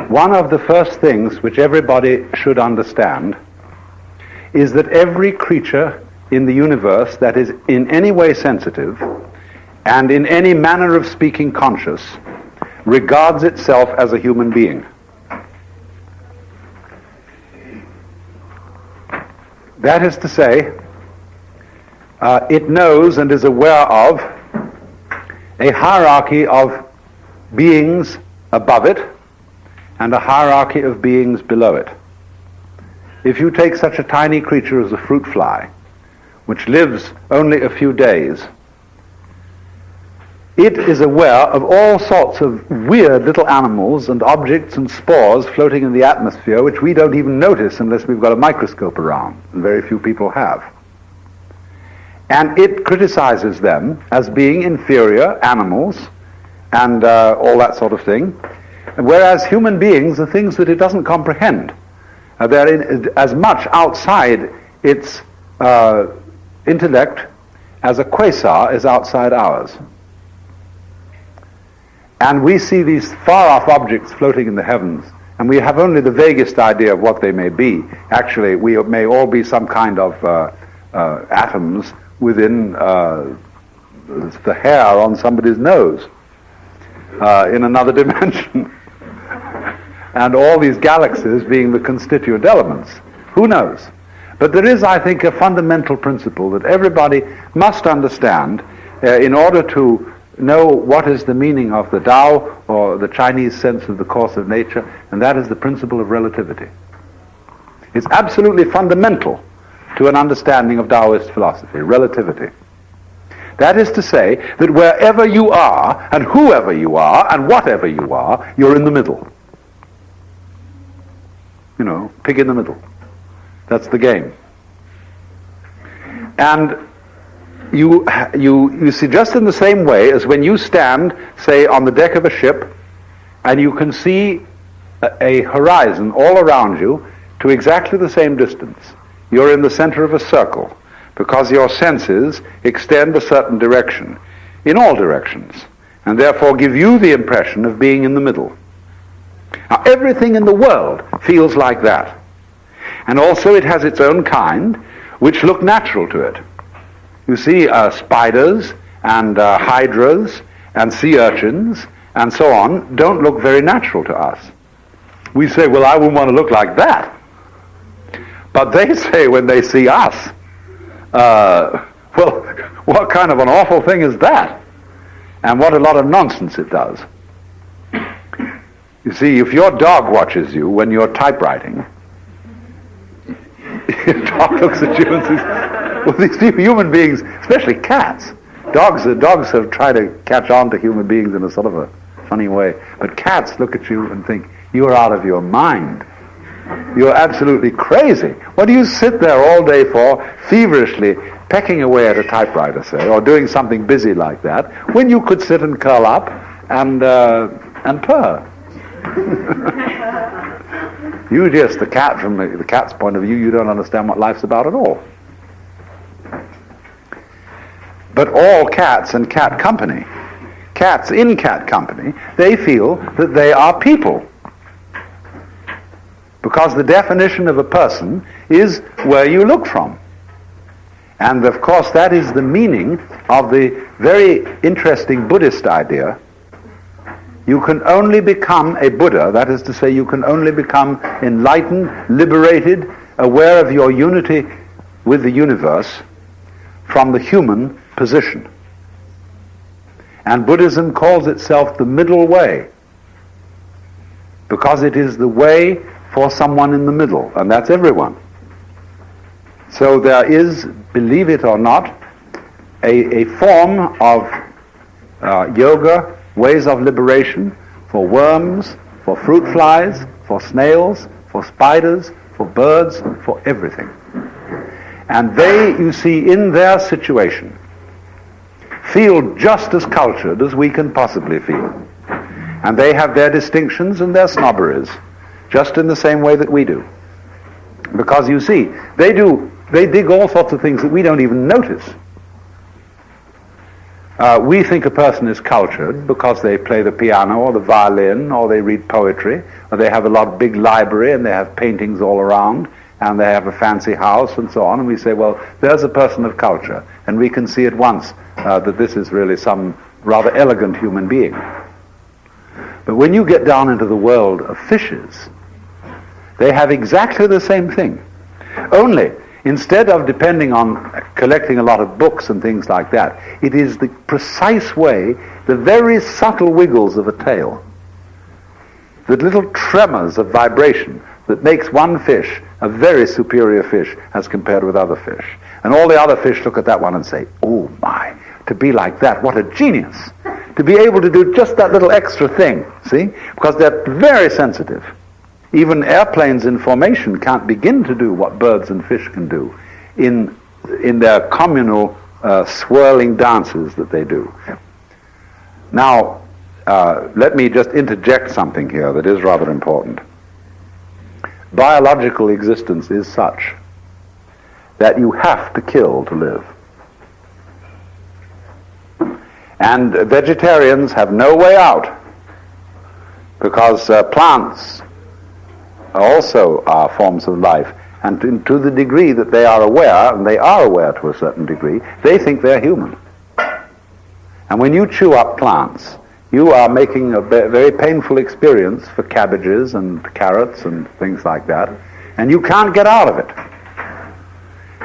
one of the first things which everybody should understand is that every creature in the universe that is in any way sensitive and in any manner of speaking conscious regards itself as a human being. That is to say, it knows and is aware of a hierarchy of beings above it and a hierarchy of beings below it. If you take such a tiny creature as a fruit fly, which lives only a few days, it is aware of all sorts of weird little animals and objects and spores floating in the atmosphere which we don't even notice unless we've got a microscope around, and very few people have. And it criticizes them as being inferior animals and all that sort of thing, whereas human beings are things that it doesn't comprehend. They're as much outside its intellect as a quasar is outside ours. And we see these far-off objects floating in the heavens, and we have only the vaguest idea of what they may be. Actually, we may all be some kind of atoms within the hair on somebody's nose in another dimension. And all these galaxies being the constituent elements. Who knows? But there is, I think, a fundamental principle that everybody must understand in order to know what is the meaning of the Tao, or the Chinese sense of the course of nature, and that is the principle of relativity. It's absolutely fundamental to an understanding of Taoist philosophy, relativity. That is to say that wherever you are, and whoever you are, and whatever you are, you're in the middle. You know, pig in the middle. That's the game. And you see, just in the same way as when you stand, say, on the deck of a ship, and you can see a horizon all around you to exactly the same distance. You're in the center of a circle, because your senses extend a certain direction, in all directions, and therefore give you the impression of being in the middle. Now, everything in the world feels like that. And also it has its own kind, which look natural to it. You see, spiders and hydras and sea urchins and so on don't look very natural to us. We say, well, I wouldn't want to look like that. But they say when they see us, well, what kind of an awful thing is that? And what a lot of nonsense it does. You see, if your dog watches you when you're typewriting, your dog looks at you and says, well, these human beings, especially cats, dogs have tried to catch on to human beings in a sort of a funny way, but cats look at you and think, you're out of your mind. You're absolutely crazy. What do you sit there all day for, feverishly pecking away at a typewriter, say, or doing something busy like that, when you could sit and curl up and purr? You just, the cat, from the cat's point of view, you don't understand what life's about at all. But all cats and cat company, cats in cat company, they feel that they are people. Because the definition of a person is where you look from. And of course that is the meaning of the very interesting Buddhist idea. You can only become a Buddha, that is to say, you can only become enlightened, liberated, aware of your unity with the universe from the human position. And Buddhism calls itself the middle way, because it is the way for someone in the middle, and that's everyone. So there is, believe it or not, a form of yoga, ways of liberation for worms, for fruit flies, for snails, for spiders, for birds, for everything. And they, you see, in their situation, feel just as cultured as we can possibly feel. And they have their distinctions and their snobberies, just in the same way that we do. Because you see, they dig all sorts of things that we don't even notice. We think a person is cultured because they play the piano or the violin or they read poetry or they have a big library and they have paintings all around and they have a fancy house and so on, and we say, well, there's a person of culture, and we can see at once that this is really some rather elegant human being. But when you get down into the world of fishes, they have exactly the same thing. Only, instead of depending on collecting a lot of books and things like that, it is the precise way, the very subtle wiggles of a tail, the little tremors of vibration that makes one fish a very superior fish as compared with other fish. And all the other fish look at that one and say, oh my, to be like that, what a genius. To be able to do just that little extra thing, see? Because they're very sensitive. Even airplanes in formation can't begin to do what birds and fish can do in their communal swirling dances that they do. Now, let me just interject something here that is rather important. Biological existence is such that you have to kill to live. And vegetarians have no way out because plants also are forms of life, and to the degree that they are aware, and they are aware to a certain degree, they think they're human. And when you chew up plants, you are making a very painful experience for cabbages and carrots and things like that, and you can't get out of it.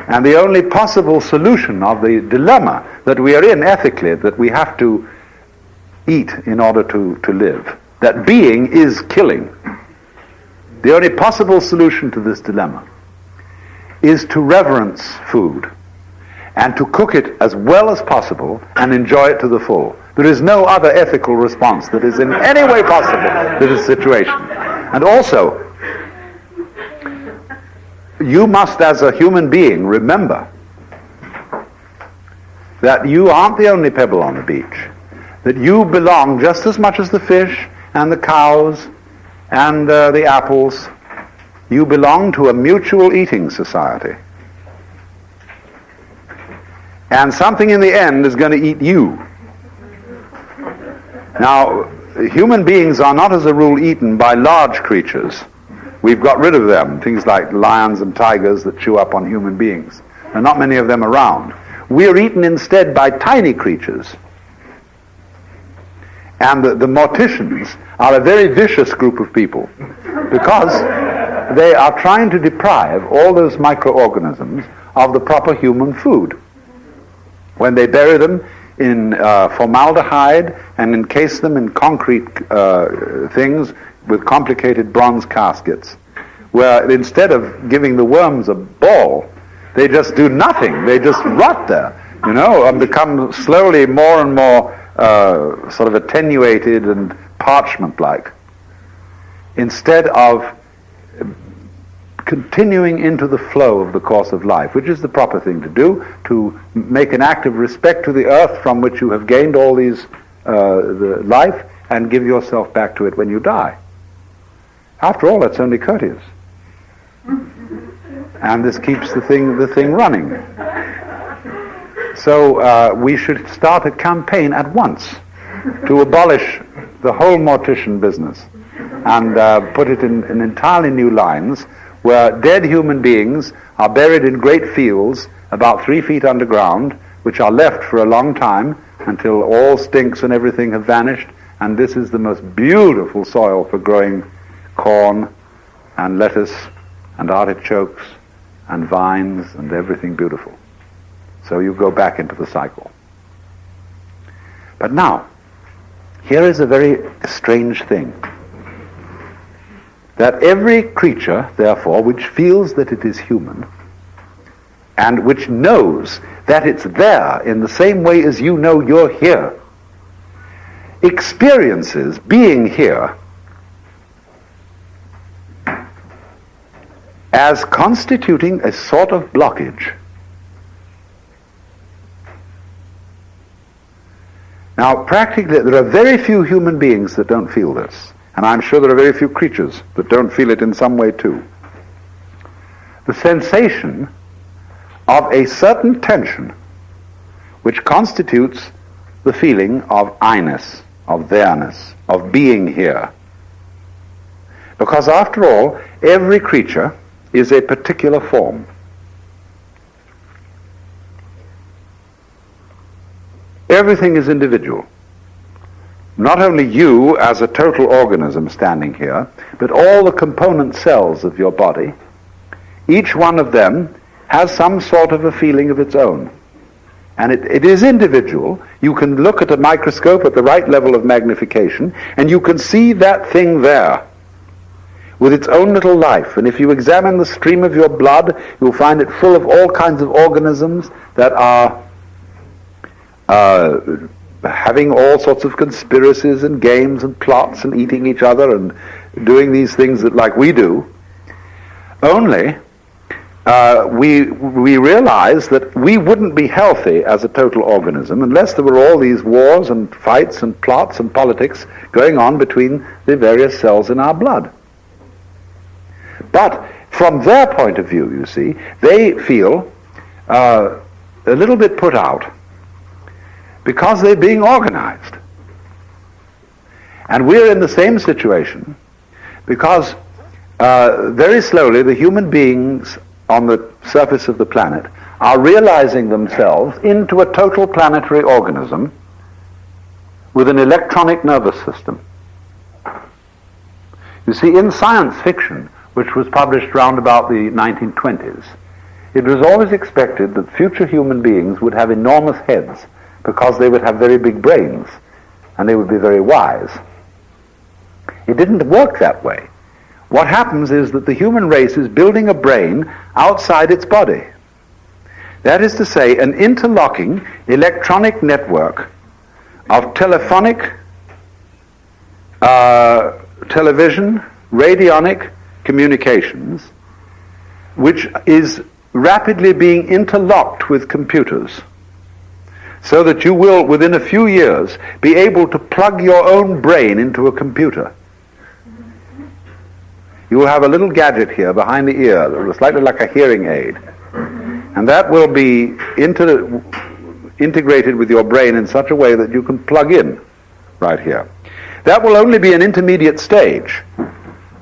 And the only possible solution of the dilemma that we are in ethically, that we have to eat in order to live, that being is killing, the only possible solution to this dilemma is to reverence food and to cook it as well as possible and enjoy it to the full. There is no other ethical response that is in any way possible to this situation. And also, you must, as a human being, remember that you aren't the only pebble on the beach, that you belong just as much as the fish and the cows and the apples. You belong to a mutual eating society. And something in the end is going to eat you. Now, human beings are not as a rule eaten by large creatures. We've got rid of them, things like lions and tigers that chew up on human beings. There are not many of them around. We're eaten instead by tiny creatures. And the morticians are a very vicious group of people because they are trying to deprive all those microorganisms of the proper human food. When they bury them in formaldehyde and encase them in concrete things with complicated bronze caskets, where instead of giving the worms a ball, they just do nothing. They just rot there, and become slowly more and more sort of attenuated and parchment-like, instead of continuing into the flow of the course of life, which is the proper thing to do, to make an act of respect to the earth from which you have gained all these the life, and give yourself back to it when you die. After all, it's only courteous. And this keeps the thing running. So we should start a campaign at once to abolish the whole mortician business and put it in entirely new lines, where dead human beings are buried in great fields about 3 feet underground, which are left for a long time until all stinks and everything have vanished, and this is the most beautiful soil for growing corn and lettuce and artichokes and vines and everything beautiful. So you go back into the cycle. But now, here is a very strange thing. That every creature, therefore, which feels that it is human, and which knows that it's there in the same way as you know you're here, experiences being here as constituting a sort of blockage. Now, practically, there are very few human beings that don't feel this. And I'm sure there are very few creatures that don't feel it in some way too. The sensation of a certain tension which constitutes the feeling of I-ness, of there-ness, of being here. Because after all, every creature is a particular form. Everything is individual. Not only you as a total organism standing here, but all the component cells of your body, each one of them has some sort of a feeling of its own. And it is individual. You can look at a microscope at the right level of magnification, and you can see that thing there with its own little life. And if you examine the stream of your blood, you'll find it full of all kinds of organisms that are having all sorts of conspiracies and games and plots and eating each other and doing these things that, like we do. Only we realize that we wouldn't be healthy as a total organism unless there were all these wars and fights and plots and politics going on between the various cells in our blood. But from their point of view, you see, they feel a little bit put out because they're being organized. And we're in the same situation because very slowly the human beings on the surface of the planet are realizing themselves into a total planetary organism with an electronic nervous system. You see, in science fiction, which was published round about the 1920s, it was always expected that future human beings would have enormous heads because they would have very big brains and they would be very wise. It didn't work that way. What happens is that the human race is building a brain outside its body. That is to say, an interlocking electronic network of telephonic, television, radionic communications, which is rapidly being interlocked with computers, so that you will, within a few years, be able to plug your own brain into a computer. You will have a little gadget here behind the ear, slightly like a hearing aid, and that will be integrated with your brain in such a way that you can plug in right here. That will only be an intermediate stage,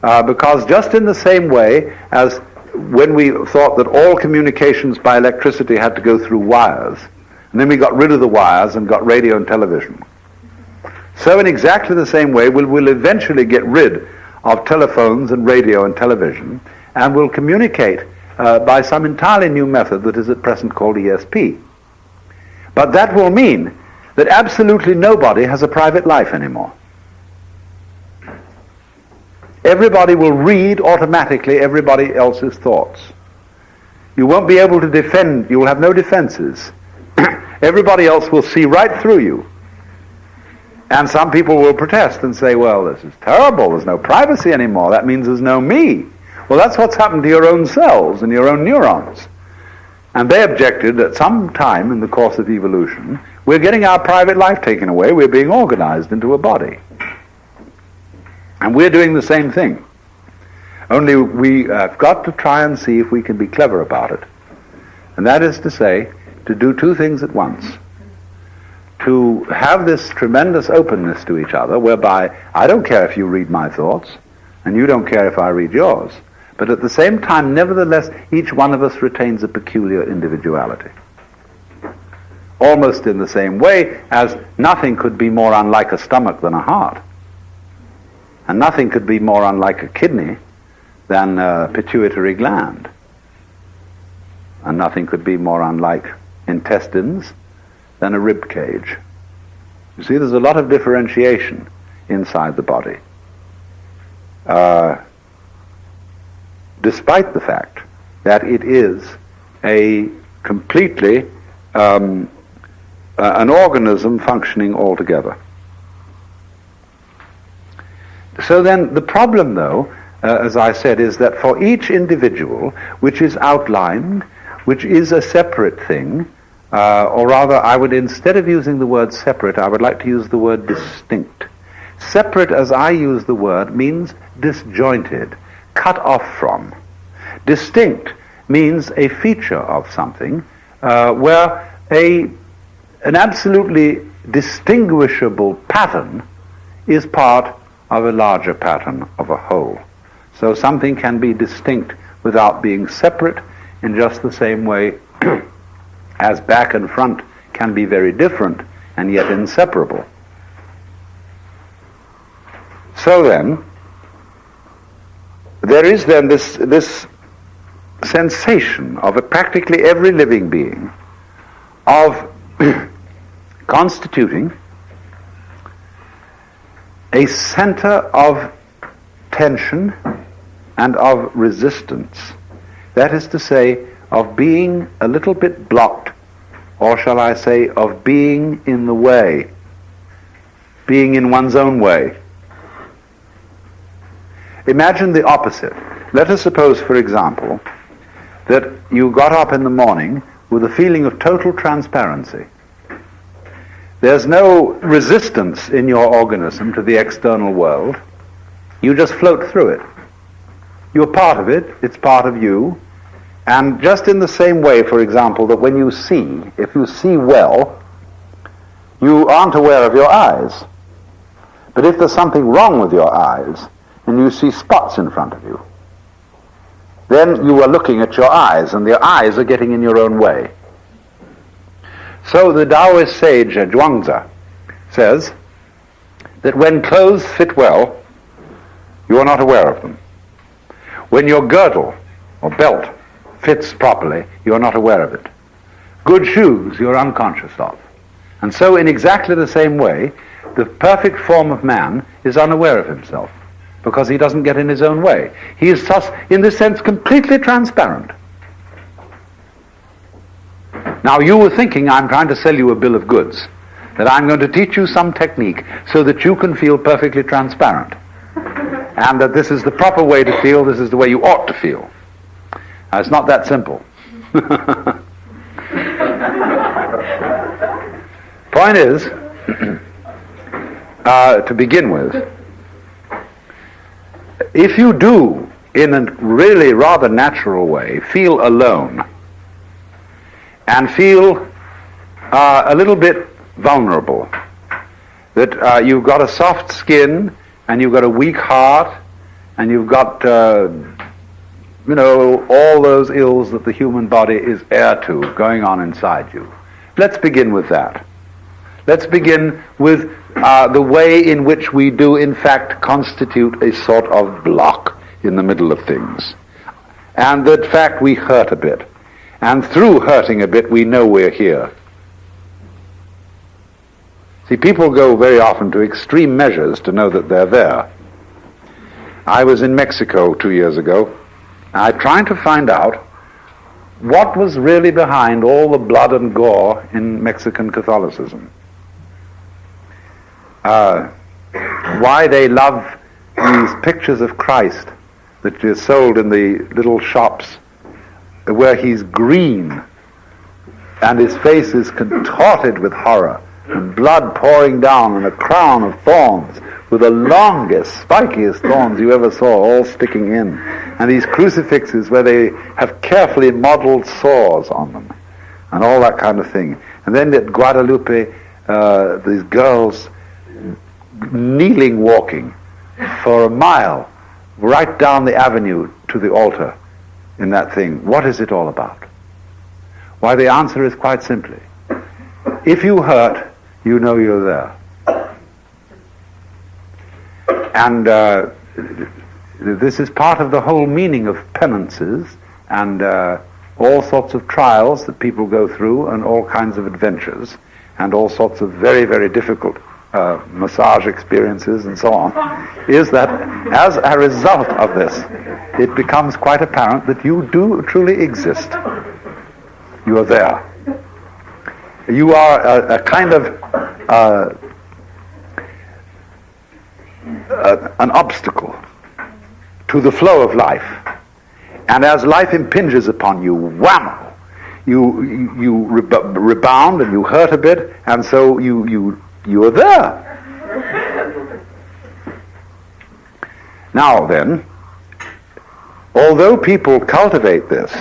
because just in the same way as when we thought that all communications by electricity had to go through wires, and then we got rid of the wires and got radio and television, so in exactly the same way we'll eventually get rid of telephones and radio and television, and will communicate by some entirely new method that is at present called ESP. But that will mean that absolutely nobody has a private life anymore. Everybody will read automatically everybody else's thoughts. You won't be able to defend, you will have no defenses. Everybody else will see right through you. And some people will protest and say, well, this is terrible, there's no privacy anymore, that means there's no me. Well, that's what's happened to your own cells and your own neurons. And they objected that some time in the course of evolution, we're getting our private life taken away, we're being organized into a body. And we're doing the same thing. Only we have got to try and see if we can be clever about it. And that is to say, to do two things at once. To have this tremendous openness to each other, whereby I don't care if you read my thoughts, and you don't care if I read yours, but at the same time, nevertheless, each one of us retains a peculiar individuality. Almost in the same way as nothing could be more unlike a stomach than a heart. And nothing could be more unlike a kidney than a pituitary gland. And nothing could be more unlike intestines than a rib cage. You see, there's a lot of differentiation inside the body. Despite the fact that it is a completely an organism functioning altogether. So then the problem, though, as I said, is that for each individual, which is outlined, which is a separate thing, or rather, I would, instead of using the word separate, I would like to use the word distinct. Separate, as I use the word, means disjointed, cut off from. Distinct means a feature of something, where an absolutely distinguishable pattern is part of a larger pattern of a whole. So something can be distinct without being separate, in just the same way as back and front can be very different and yet inseparable. So then, there is then this sensation of practically every living being of constituting a center of tension and of resistance. That is to say, of being a little bit blocked, or shall I say, of being in the way, being in one's own way. Imagine the opposite. Let us suppose, for example, that you got up in the morning with a feeling of total transparency. There's no resistance in your organism to the external world. You just float through it. You're part of it, it's part of you, and just in the same way, for example, that when you see, if you see well, you aren't aware of your eyes. But if there's something wrong with your eyes, and you see spots in front of you, then you are looking at your eyes, and your eyes are getting in your own way. So the Taoist sage Zhuangzi says that when clothes fit well, you are not aware of them. When your girdle or belt fits properly, you are not aware of it. Good shoes you're unconscious of. And so in exactly the same way, the perfect form of man is unaware of himself, because he doesn't get in his own way. He is thus, in this sense, completely transparent. Now you were thinking I'm trying to sell you a bill of goods, that I'm going to teach you some technique so that you can feel perfectly transparent, and that this is the proper way to feel, this is the way you ought to feel. Now, it's not that simple. Point is, to begin with, if you do, in a really rather natural way, feel alone, and feel a little bit vulnerable, that you've got a soft skin, and you've got a weak heart, and you've got, all those ills that the human body is heir to going on inside you. Let's begin with that. Let's begin with the way in which we do, in fact, constitute a sort of block in the middle of things. And that fact we hurt a bit. And through hurting a bit, we know we're here. See, people go very often to extreme measures to know that they're there. I was in Mexico 2 years ago. I tried to find out what was really behind all the blood and gore in Mexican Catholicism. Why they love these pictures of Christ that are sold in the little shops, where he's green and his face is contorted with horror and blood pouring down and a crown of thorns with the longest, spikiest thorns you ever saw, all sticking in, and these crucifixes where they have carefully modeled sores on them and all that kind of thing. And then at Guadalupe, these girls kneeling, walking for a mile right down the avenue to the altar in that thing. What is it all about? Why, the answer is quite simply, if you hurt, you know you're there. And this is part of the whole meaning of penances and all sorts of trials that people go through, and all kinds of adventures, and all sorts of very, very difficult massage experiences and so on, is that as a result of this, it becomes quite apparent that you do truly exist. You are there. You are a kind of an obstacle to the flow of life. And as life impinges upon you, whammo, you rebound and you hurt a bit, and so you are there. Now then, although people cultivate this,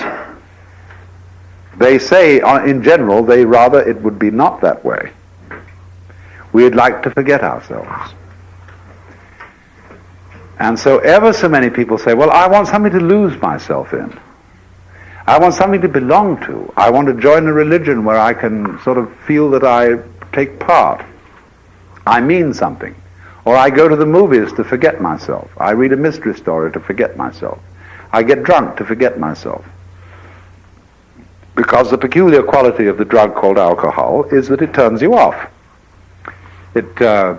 they say in general it would be not that way. we'd like to forget ourselves. And so ever so many people say, well, I want something to lose myself in. I want something to belong to. I want to join a religion where I can sort of feel that I take part. I mean something. Or I go to the movies to forget myself. I read a mystery story to forget myself. I get drunk to forget myself. Because the peculiar quality of the drug called alcohol is that it turns you off. It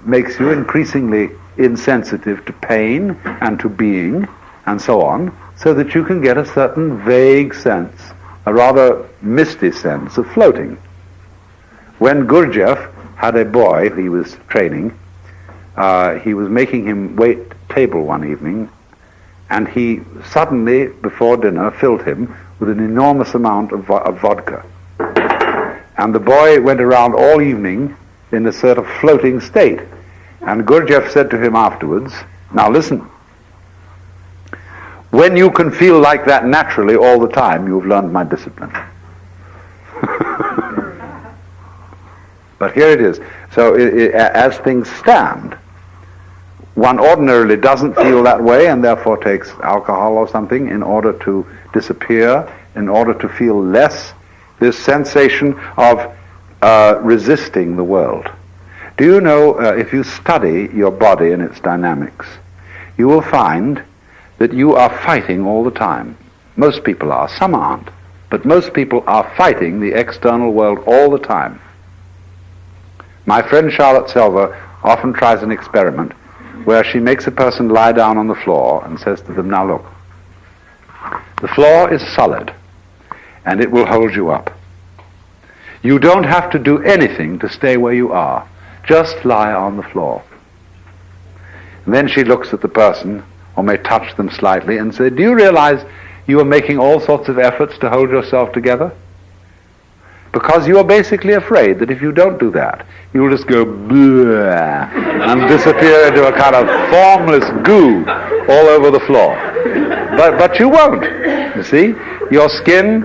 makes you increasingly insensitive to pain and to being and so on, so that you can get a certain vague sense, a rather misty sense of floating. When Gurdjieff had a boy he was training, he was making him wait table one evening, and he suddenly, before dinner, filled him with an enormous amount of vodka. And the boy went around all evening in a sort of floating state. And Gurdjieff said to him afterwards, now listen, when you can feel like that naturally all the time, you've learned my discipline. But here it is. So as things stand, one ordinarily doesn't feel that way and therefore takes alcohol or something in order to disappear, in order to feel less this sensation of resisting the world. Do you know, if you study your body and its dynamics, you will find that you are fighting all the time. Most people are, some aren't, but most people are fighting the external world all the time. My friend Charlotte Selver often tries an experiment where she makes a person lie down on the floor and says to them, now look, the floor is solid and it will hold you up. You don't have to do anything to stay where you are. Just lie on the floor. And then she looks at the person, or may touch them slightly, and say, do you realize you are making all sorts of efforts to hold yourself together? Because you are basically afraid that if you don't do that, you will just go bleh and disappear into a kind of formless goo all over the floor. But you won't, you see? Your skin,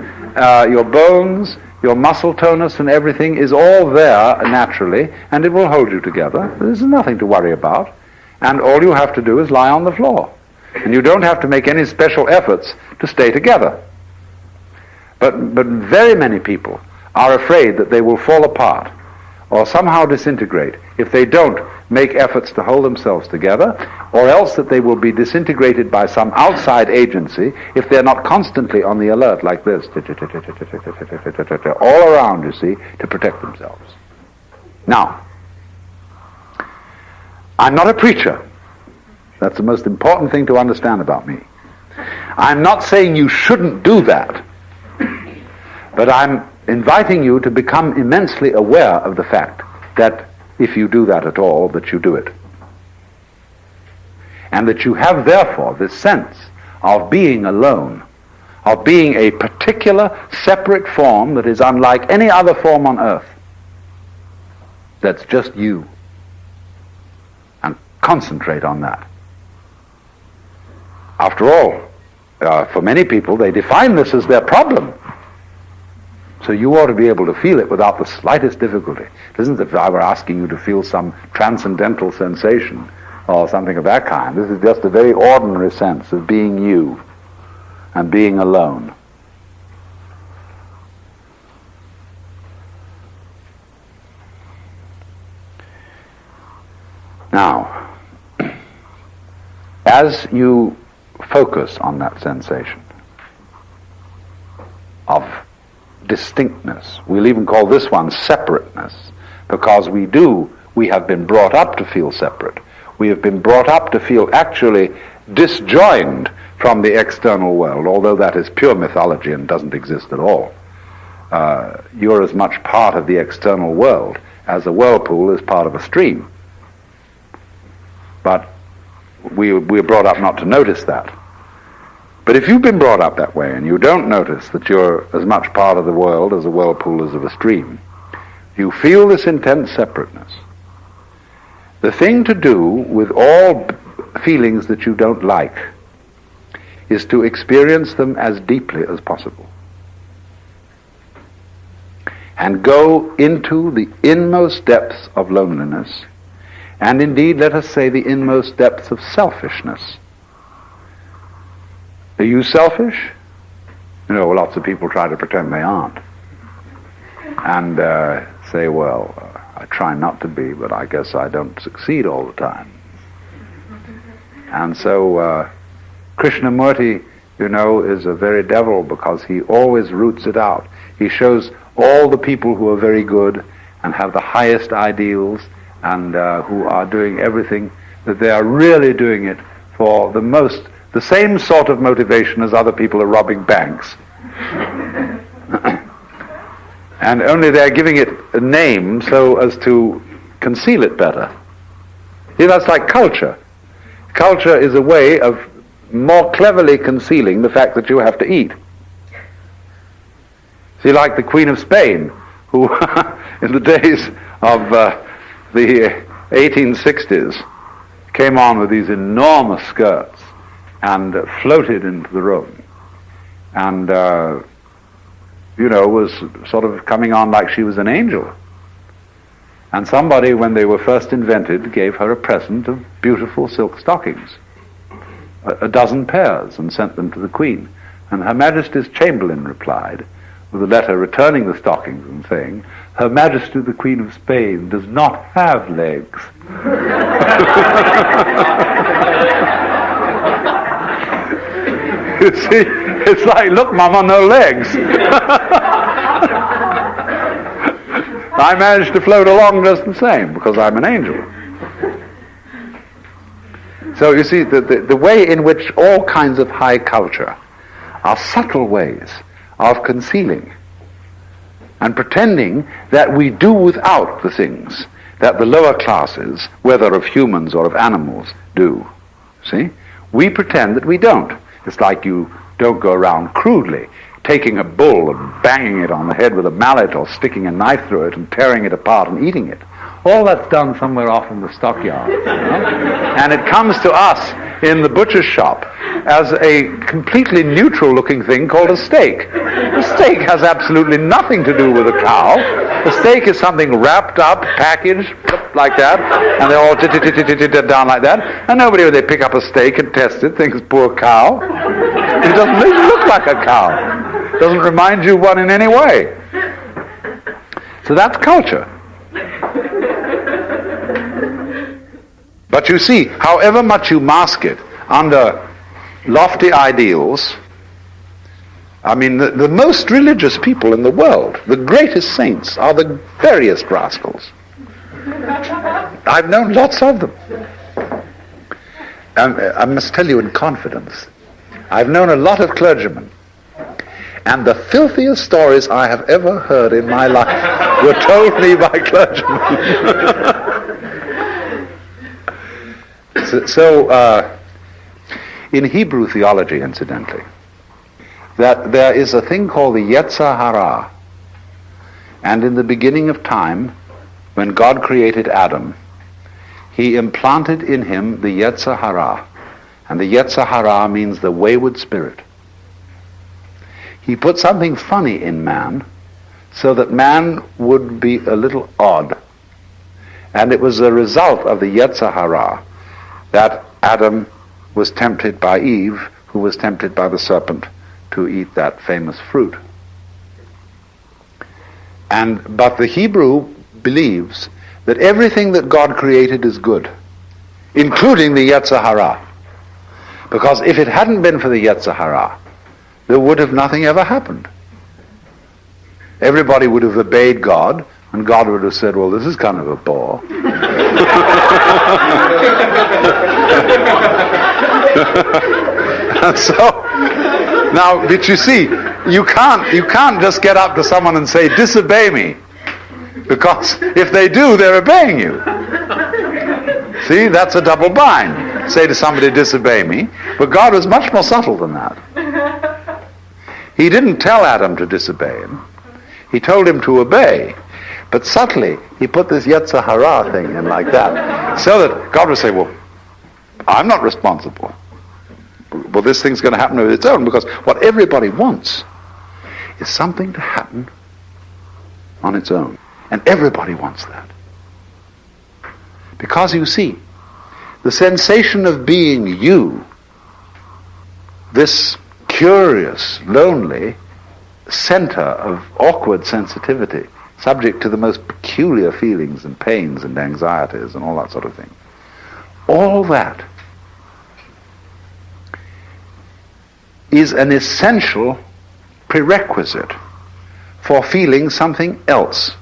your bones, your muscle tonus and everything is all there naturally, and it will hold you together. There's nothing to worry about. And all you have to do is lie on the floor. And you don't have to make any special efforts to stay together. But very many people are afraid that they will fall apart or somehow disintegrate if they don't make efforts to hold themselves together, or else that they will be disintegrated by some outside agency if they're not constantly on the alert like this, all around, you see, to protect themselves. Now, I'm not a preacher. That's the most important thing to understand about me. I'm not saying you shouldn't do that, but I'm inviting you to become immensely aware of the fact that if you do that at all, that you do it. And that you have therefore this sense of being alone, of being a particular separate form that is unlike any other form on earth. That's just you. And concentrate on that. After all, for many people, they define this as their problem. So you ought to be able to feel it without the slightest difficulty. It isn't that if I were asking you to feel some transcendental sensation or something of that kind. This is just a very ordinary sense of being you and being alone. Now, as you focus on that sensation of distinctness, we'll even call this one separateness, because we have been brought up to feel separate. We have been brought up to feel actually disjoined from the external world, although that is pure mythology and doesn't exist at all. You're as much part of the external world as a whirlpool is part of a stream. But we're brought up not to notice that. But if you've been brought up that way and you don't notice that you're as much part of the world as a whirlpool is of a stream, you feel this intense separateness. The thing to do with all feelings that you don't like is to experience them as deeply as possible. and go into the inmost depths of loneliness, and indeed, let us say, the inmost depths of selfishness. Are you selfish? You know, lots of people try to pretend they aren't. And say, well, I try not to be, but I guess I don't succeed all the time. And so Krishnamurti, you know, is a very devil because he always roots it out. He shows all the people who are very good and have the highest ideals and who are doing everything, that they are really doing it for the same sort of motivation as other people are robbing banks. And only they're giving it a name so as to conceal it better. See, that's like culture. Culture is a way of more cleverly concealing the fact that you have to eat. See, like the Queen of Spain, who in the days of the 1860s came on with these enormous skirts and floated into the room. And you know, was sort of coming on like she was an angel. And somebody, when they were first invented, gave her a present of beautiful silk stockings, a dozen pairs, and sent them to the Queen. And Her Majesty's Chamberlain replied with a letter returning the stockings and saying, Her Majesty the Queen of Spain does not have legs. You see, it's like, look, Mama, no legs. I managed to float along just the same because I'm an angel. So you see, the way in which all kinds of high culture are subtle ways of concealing and pretending that we do without the things that the lower classes, whether of humans or of animals, do. See? We pretend that we don't. It's like you don't go around crudely taking a bull and banging it on the head with a mallet or sticking a knife through it and tearing it apart and eating it. All that's done somewhere off in the stockyard. You know? And it comes to us in the butcher's shop as a completely neutral-looking thing called a steak. The steak has absolutely nothing to do with a cow. The steak is something wrapped up, packaged, like that, and they're all down like that. And nobody, when they pick up a steak and test it, thinks, poor cow. It doesn't even look like a cow. It doesn't remind you of one in any way. So that's culture. But you see, however much you mask it under lofty ideals, I mean, the most religious people in the world, the greatest saints, are the veriest rascals. I've known lots of them. I must tell you in confidence, I've known a lot of clergymen, and the filthiest stories I have ever heard in my life were told me by clergymen. So, in Hebrew theology, incidentally, that there is a thing called the Yetzer Hara, and in the beginning of time, when God created Adam, he implanted in him the Yetzer Hara, and the Yetzer Hara means the wayward spirit. He put something funny in man so that man would be a little odd, and it was a result of the Yetzer Hara that Adam was tempted by Eve, who was tempted by the serpent to eat that famous fruit. But the Hebrew believes that everything that God created is good, including the Yetzer Hara. Because if it hadn't been for the Yetzer Hara, there would have nothing ever happened. Everybody would have obeyed God, and God would have said, well, this is kind of a bore. And so, now, but you see, you can't just get up to someone and say, disobey me. Because if they do, they're obeying you. See, that's a double bind. Say to somebody, disobey me. But God was much more subtle than that. He didn't tell Adam to disobey him. He told him to obey. But subtly, he put this Yetzer Hara thing in like that, so that God would say, well, I'm not responsible. Well, this thing's going to happen of its own, because what everybody wants is something to happen on its own. And everybody wants that. Because you see, the sensation of being you, this curious, lonely center of awkward sensitivity, subject to the most peculiar feelings and pains and anxieties and all that sort of thing, all that is an essential prerequisite for feeling something else.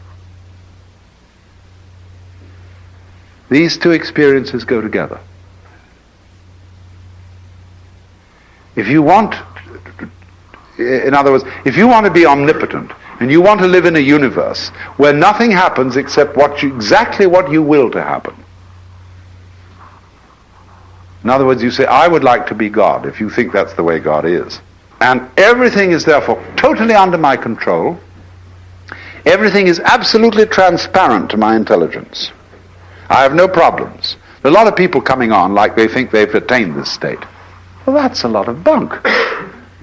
These two experiences go together. If you want, in other words, if you want to be omnipotent and you want to live in a universe where nothing happens except exactly what you will to happen. In other words, you say, I would like to be God, if you think that's the way God is. And everything is therefore totally under my control. Everything is absolutely transparent to my intelligence. I have no problems. There are a lot of people coming on like they think they've attained this state. Well, that's a lot of bunk.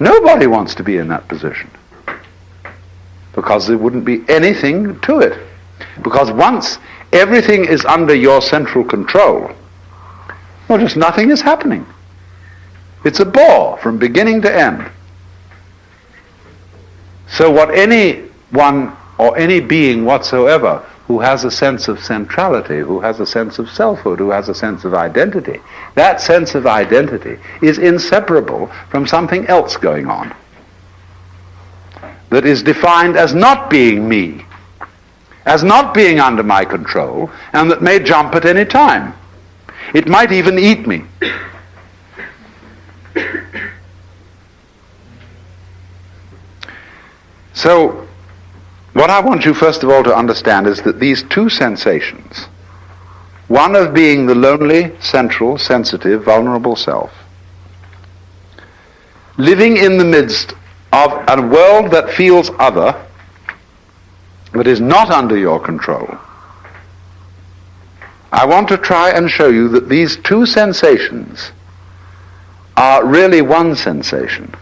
Nobody wants to be in that position. Because there wouldn't be anything to it. Because once everything is under your central control, well, just nothing is happening. It's a bore from beginning to end. So what anyone or any being whatsoever who has a sense of centrality, who has a sense of selfhood, who has a sense of identity, that sense of identity is inseparable from something else going on that is defined as not being me, as not being under my control, and that may jump at any time. It might even eat me. So, what I want you first of all to understand is that these two sensations, one of being the lonely, central, sensitive, vulnerable self, living in the midst of a world that feels other, that is not under your control, I want to try and show you that these two sensations are really one sensation,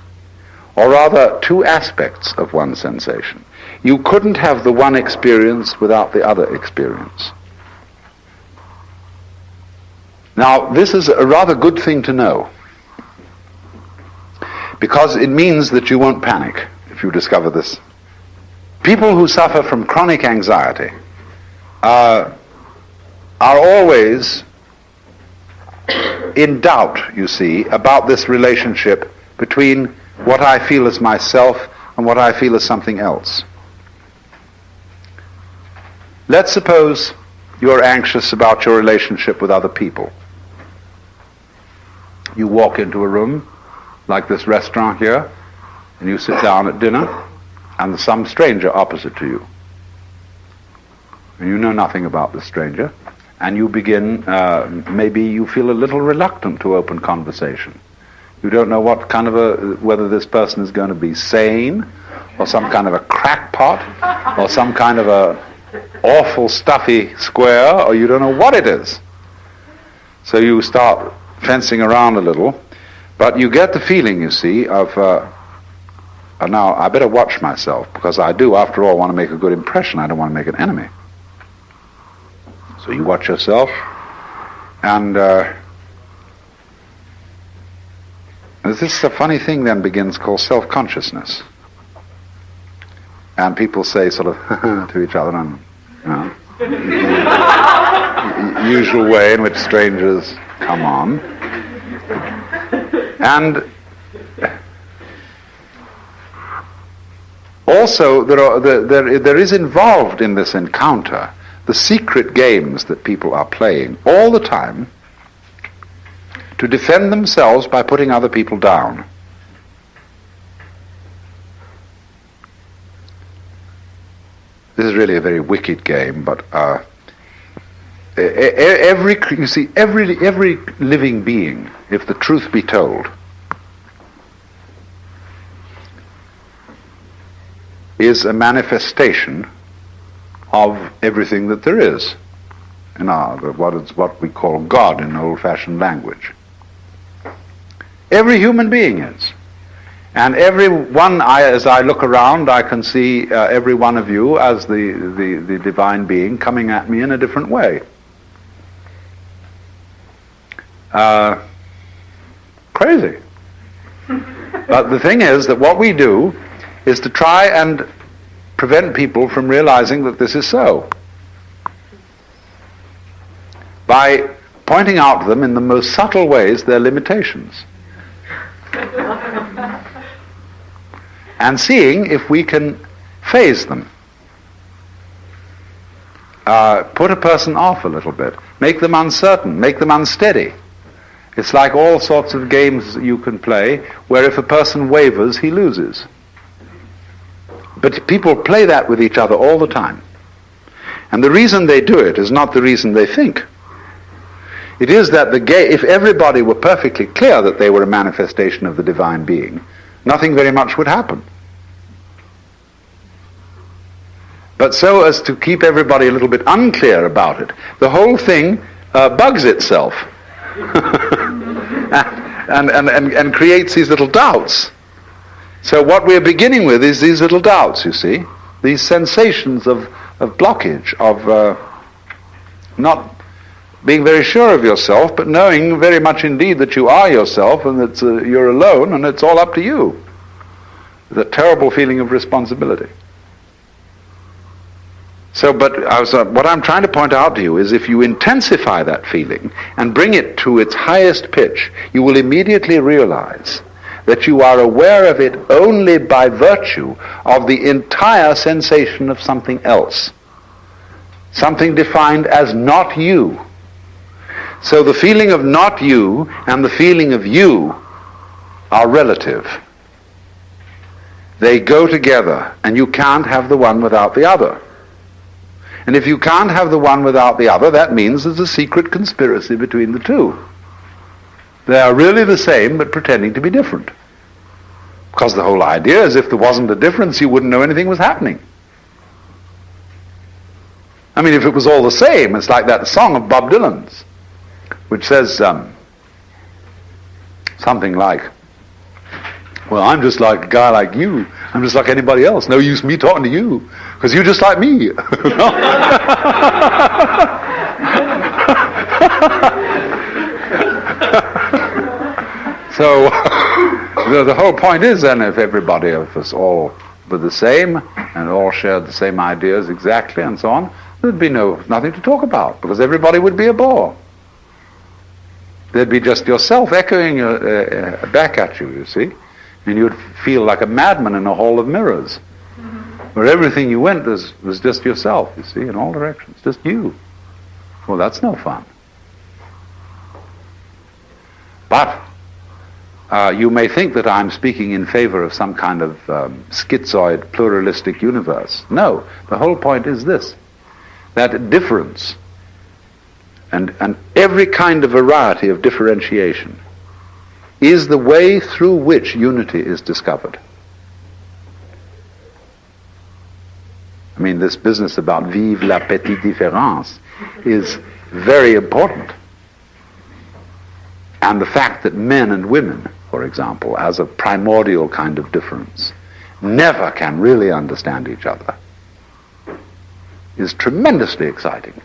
or rather two aspects of one sensation. You couldn't have the one experience without the other experience. Now, this is a rather good thing to know, because it means that you won't panic if you discover this. People who suffer from chronic anxiety are always in doubt, you see, about this relationship between what I feel as myself and what I feel as something else. Let's suppose you're anxious about your relationship with other people. You walk into a room, like this restaurant here, and you sit down at dinner, and there's some stranger opposite to you. And you know nothing about this stranger, and you begin, maybe you feel a little reluctant to open conversation. You don't know what kind of whether this person is going to be sane, or some kind of a crackpot, or some kind of a awful stuffy square, or you don't know what it is. So you start fencing around a little, but you get the feeling, you see, of, now I better watch myself, because I do, after all, want to make a good impression. I don't want to make an enemy. So you watch yourself, and this is a funny thing then begins called self-consciousness. And people say sort of to each other, and usual way in which strangers come on. And also there is involved in this encounter the secret games that people are playing all the time to defend themselves by putting other people down. This is really a very wicked game, but every living being, if the truth be told, is a manifestation of everything that there is in what we call God in old-fashioned language. Every human being is. And every one, as I look around, I can see every one of you as the divine being coming at me in a different way. Crazy. But the thing is that what we do is to try and prevent people from realizing that this is so, by pointing out to them in the most subtle ways their limitations. And seeing if we can phase them. Put a person off a little bit. Make them uncertain. Make them unsteady. It's like all sorts of games that you can play where if a person wavers, he loses. But people play that with each other all the time. And the reason they do it is not the reason they think. It is that if everybody were perfectly clear that they were a manifestation of the divine being, nothing very much would happen. But so as to keep everybody a little bit unclear about it, the whole thing bugs itself and creates these little doubts. So what we're beginning with is these little doubts, you see, these sensations of blockage, of not being very sure of yourself, but knowing very much indeed that you are yourself and that you're alone and it's all up to you. The terrible feeling of responsibility. So, but what I'm trying to point out to you is if you intensify that feeling and bring it to its highest pitch, you will immediately realize that you are aware of it only by virtue of the entire sensation of something else. Something defined as not you. So the feeling of not you and the feeling of you are relative. They go together, and you can't have the one without the other. And if you can't have the one without the other, that means there's a secret conspiracy between the two. They are really the same, but pretending to be different. Because the whole idea is if there wasn't a difference, you wouldn't know anything was happening. I mean, if it was all the same, it's like that song of Bob Dylan's, which says something like, well, I'm just like a guy like you. I'm just like anybody else. No use me talking to you, because you're just like me. So the whole point is then, if everybody of us all were the same and all shared the same ideas exactly and so on, there'd be nothing to talk about, because everybody would be a bore. There'd be just yourself echoing back at you, you see. And you'd feel like a madman in a hall of mirrors, where everything you went was just yourself, you see, in all directions, just you. Well, that's no fun. But you may think that I'm speaking in favor of some kind of schizoid, pluralistic universe. No, the whole point is this, that difference and every kind of variety of differentiation is the way through which unity is discovered. I mean, this business about vive la petite différence is very important. And the fact that men and women, for example, as a primordial kind of difference, never can really understand each other is tremendously exciting.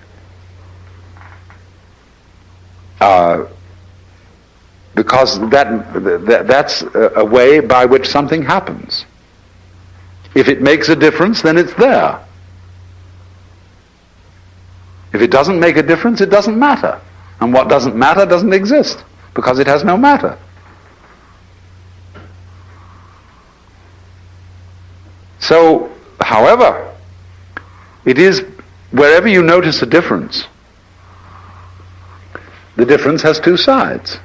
Because that's a way by which something happens. If it makes a difference, then it's there. If it doesn't make a difference, it doesn't matter. And what doesn't matter doesn't exist, because it has no matter. So, however, it is wherever you notice a difference, the difference has two sides.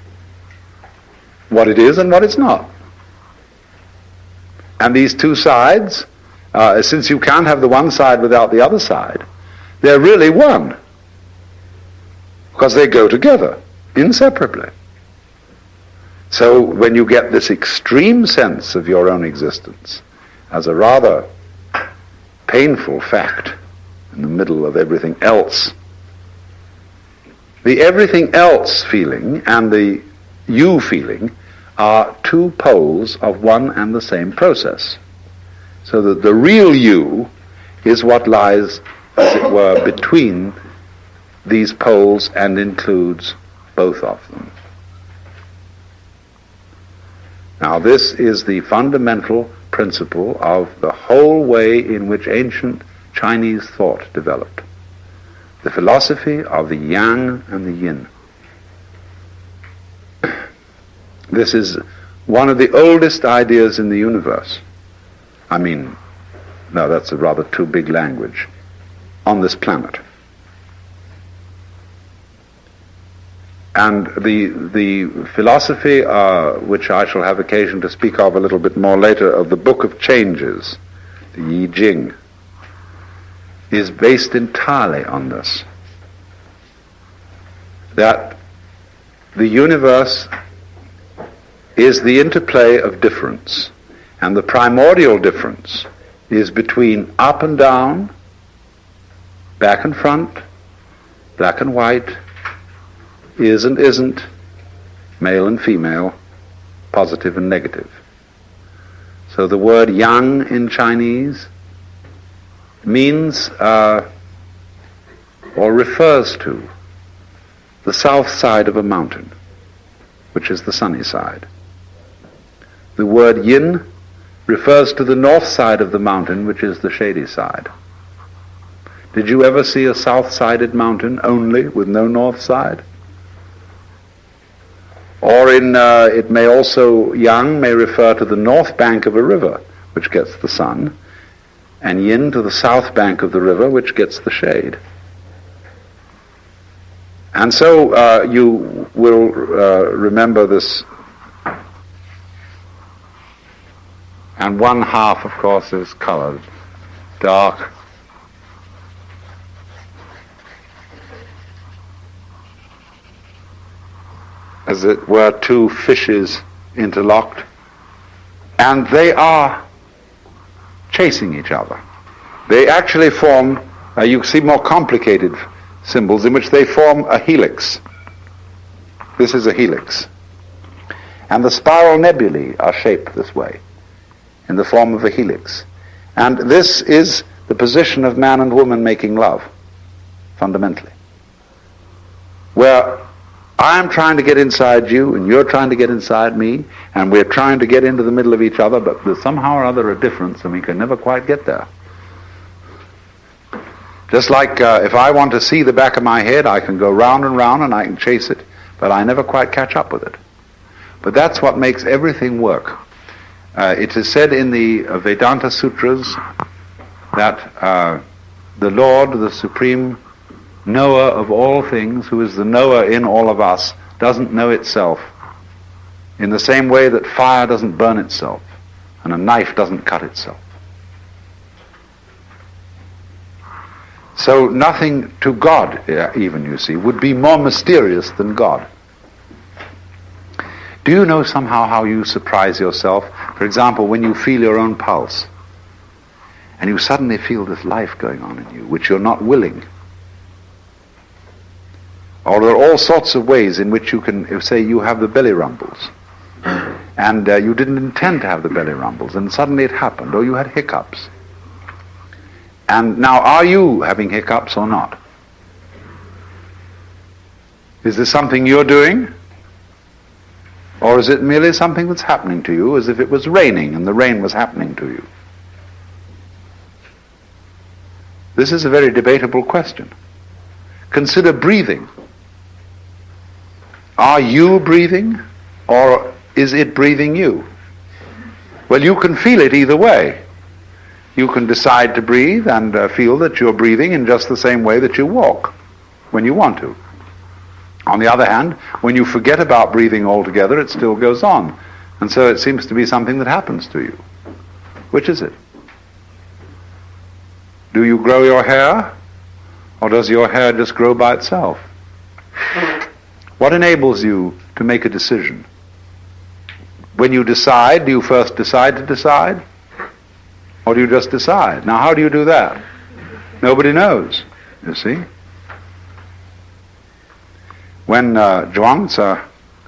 What it is and what it's not. And these two sides, since you can't have the one side without the other side, they're really one. Because they go together, inseparably. So when you get this extreme sense of your own existence as a rather painful fact in the middle of everything else, the everything else feeling and the you feeling are two poles of one and the same process. So that the real you is what lies, as it were, between these poles and includes both of them. Now, this is the fundamental principle of the whole way in which ancient Chinese thought developed. The philosophy of the Yang and the Yin. This is one of the oldest ideas in the universe. I mean, no, that's a rather too big language. On this planet. And the philosophy, which I shall have occasion to speak of a little bit more later, of the Book of Changes, the I Ching, is based entirely on this. That the universe is the interplay of difference, and the primordial difference is between up and down, back and front, black and white, is and isn't, male and female, positive and negative. So the word yang in Chinese means or refers to the south side of a mountain, which is the sunny side. The word yin refers to the north side of the mountain, which is the shady side. Did you ever see a south-sided mountain only with no north side? Or it may also, yang may refer to the north bank of a river, which gets the sun, and yin to the south bank of the river, which gets the shade. And so you will remember this. And one half, of course, is colored, dark. As it were, two fishes interlocked, and they are chasing each other. They actually form, you see more complicated symbols in which they form a helix. This is a helix. And the spiral nebulae are shaped this way, in the form of a helix. And this is the position of man and woman making love, fundamentally. Where I'm trying to get inside you, and you're trying to get inside me, and we're trying to get into the middle of each other, but there's somehow or other a difference, and we can never quite get there. Just like if I want to see the back of my head, I can go round and round, and I can chase it, but I never quite catch up with it. But that's what makes everything work. It is said in the Vedanta Sutras that the Lord, the Supreme knower of all things, who is the knower in all of us, doesn't know itself in the same way that fire doesn't burn itself and a knife doesn't cut itself. So nothing to God, even, you see, would be more mysterious than God. Do you know somehow how you surprise yourself? For example, when you feel your own pulse and you suddenly feel this life going on in you, which you're not willing. Or there are all sorts of ways in which you can, say you have the belly rumbles, and you didn't intend to have the belly rumbles, and suddenly it happened, or you had hiccups. And now, are you having hiccups or not? Is this something you're doing? Or is it merely something that's happening to you, as if it was raining and the rain was happening to you? This is a very debatable question. Consider breathing. Are you breathing, or is it breathing you? Well, you can feel it either way. You can decide to breathe and feel that you're breathing in just the same way that you walk when you want to. On the other hand, when you forget about breathing altogether, it still goes on. And so it seems to be something that happens to you. Which is it? Do you grow your hair, or does your hair just grow by itself? What enables you to make a decision? When you decide, do you first decide to decide? Or do you just decide? Now, how do you do that? Nobody knows, you see. When Zhuangzi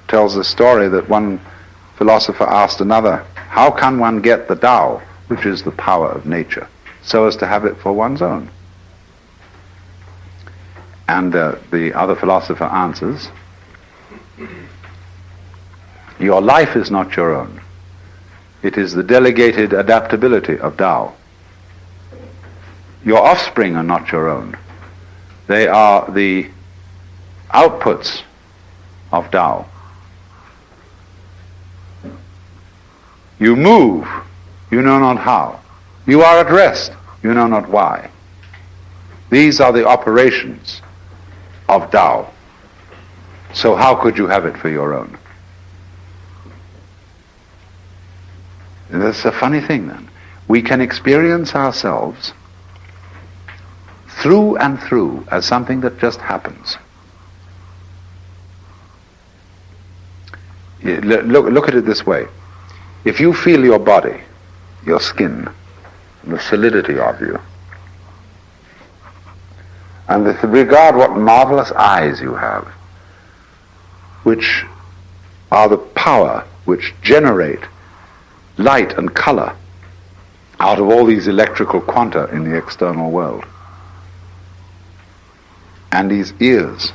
tells the story that one philosopher asked another, how can one get the Tao, which is the power of nature, so as to have it for one's own? And the other philosopher answers, your life is not your own. It is the delegated adaptability of Tao. Your offspring are not your own. They are the outputs of Tao. You move, you know not how. You are at rest, you know not why. These are the operations of Tao. So how could you have it for your own? And that's a funny thing then. We can experience ourselves through and through as something that just happens. Look at it this way. If you feel your body, your skin, the solidity of you, and regard what marvelous eyes you have, which are the power which generate light and color out of all these electrical quanta in the external world, and these ears,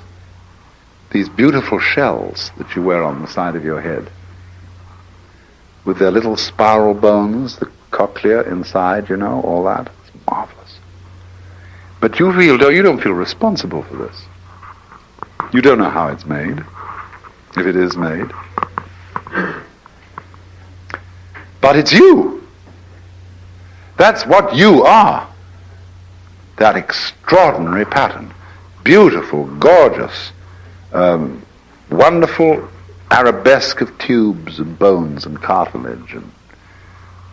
these beautiful shells that you wear on the side of your head, with their little spiral bones, the cochlea inside, you know, all that. It's marvelous. But you don't feel responsible for this. You don't know how it's made, if it is made. But it's you. That's what you are. That extraordinary pattern. Beautiful, gorgeous, wonderful arabesque of tubes and bones and cartilage and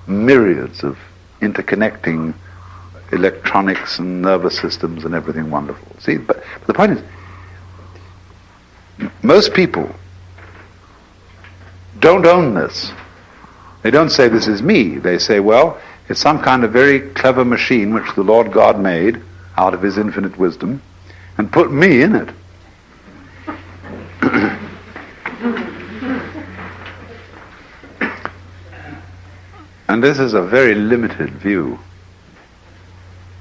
myriads of interconnecting electronics and nervous systems and everything wonderful. See, but the point is, most people don't own this. They don't say, this is me. They say, well, it's some kind of very clever machine which the Lord God made out of his infinite wisdom and put me in it. And this is a very limited view,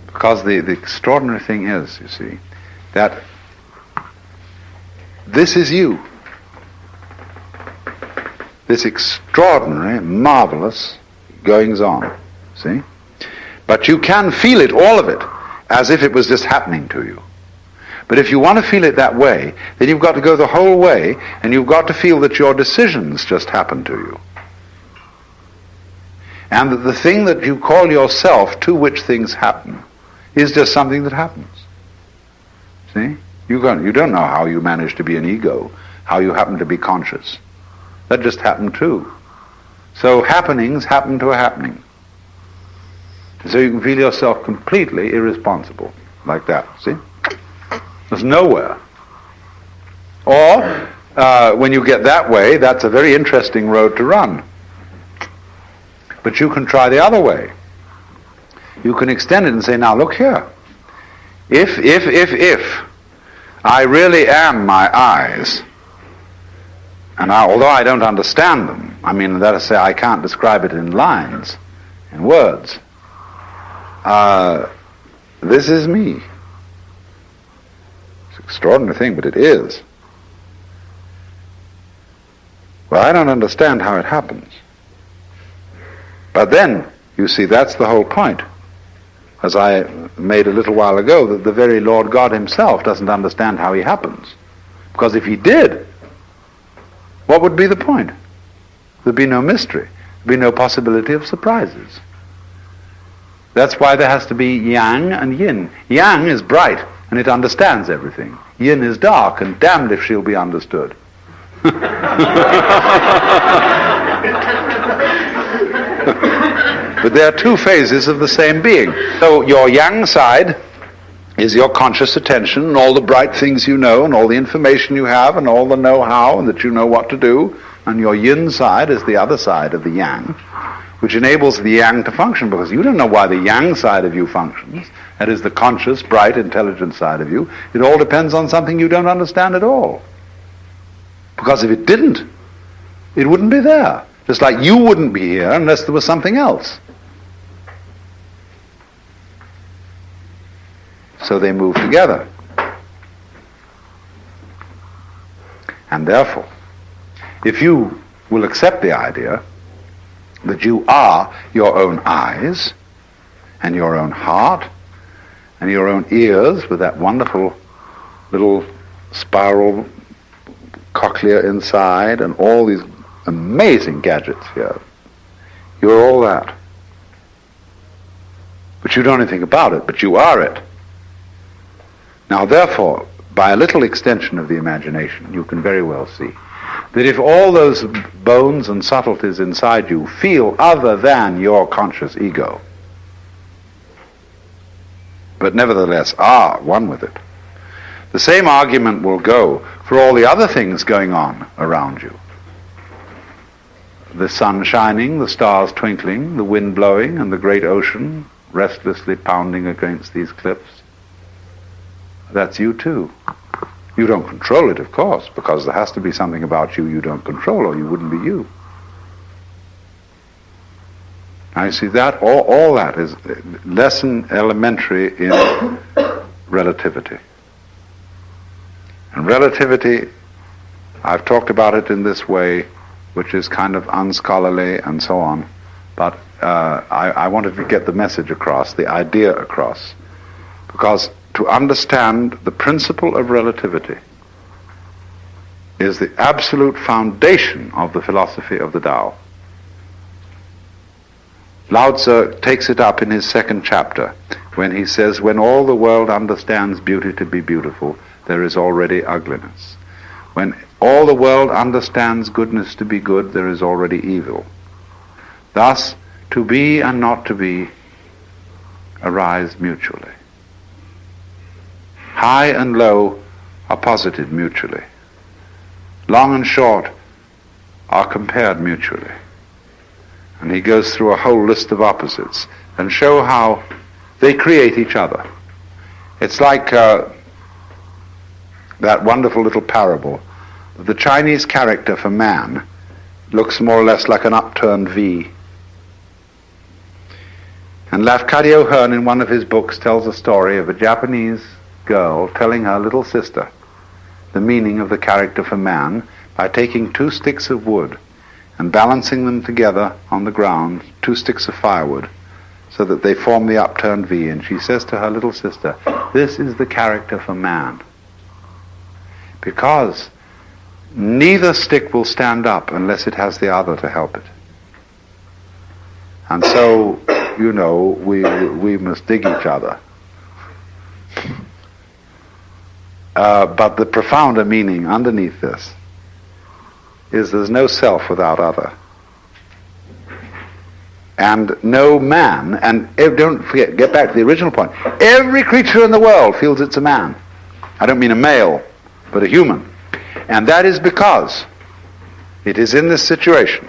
because the extraordinary thing is, you see, that this is you. This extraordinary, marvelous goings-on, see? But you can feel it, all of it, as if it was just happening to you. But if you want to feel it that way, then you've got to go the whole way, and you've got to feel that your decisions just happen to you. And that the thing that you call yourself, to which things happen, is just something that happens. See? You don't know how you manage to be an ego, how you happen to be conscious. That just happened too. So happenings happen to a happening. So you can feel yourself completely irresponsible, like that, see? There's nowhere. Or, when you get that way, that's a very interesting road to run. But you can try the other way. You can extend it and say, now look here. If I really am my eyes, and although I don't understand them, I mean, that is to say, I can't describe it in lines, in words, this is me. It's an extraordinary thing, but it is. Well, I don't understand how it happens. But then, you see, that's the whole point. As I made a little while ago, that the very Lord God himself doesn't understand how he happens. Because if he did, what would be the point? There'd be no mystery. There'd be no possibility of surprises. That's why there has to be Yang and Yin. Yang is bright, and it understands everything. Yin is dark, and damned if she'll be understood. But there are two phases of the same being. So your yang side is your conscious attention and all the bright things you know and all the information you have and all the know-how and that you know what to do. And your yin side is the other side of the yang, which enables the yang to function, because you don't know why the yang side of you functions. That is the conscious, bright, intelligent side of you. It all depends on something you don't understand at all. Because if it didn't, it wouldn't be there. Just like you wouldn't be here unless there was something else. So they move together. And therefore, if you will accept the idea that you are your own eyes and your own heart and your own ears with that wonderful little spiral cochlea inside and all these amazing gadgets here, you're all that. But you don't know anything about it, but you are it. Now therefore, by a little extension of the imagination, you can very well see that if all those bones and subtleties inside you feel other than your conscious ego, but nevertheless are one with it, the same argument will go for all the other things going on around you. The sun shining, the stars twinkling, the wind blowing, and the great ocean restlessly pounding against these cliffs. That's you too. You don't control it, of course, because there has to be something about you you don't control, or you wouldn't be you. Now you see that, all that is lesson elementary in relativity. And relativity, I've talked about it in this way, which is kind of unscholarly and so on, but I wanted to get the message across, the idea across, because to understand the principle of relativity is the absolute foundation of the philosophy of the Tao. Lao Tzu takes it up in his second chapter when he says, when all the world understands beauty to be beautiful, there is already ugliness. When all the world understands goodness to be good, there is already evil. Thus, to be and not to be arise mutually. High and low are posited mutually. Long and short are compared mutually. And he goes through a whole list of opposites and show how they create each other. It's like that wonderful little parable. The Chinese character for man looks more or less like an upturned V. And Lafcadio Hearn, in one of his books, tells a story of a Japanese girl telling her little sister the meaning of the character for man by taking 2 sticks of wood and balancing them together on the ground, 2 sticks of firewood, so that they form the upturned V. And she says to her little sister, this is the character for man. Because neither stick will stand up unless it has the other to help it. And so, you know, we must dig each other. But the profounder meaning underneath this is there's no self without other. And no man, and don't forget, get back to the original point, every creature in the world feels it's a man. I don't mean a male, but a human. And that is because it is in this situation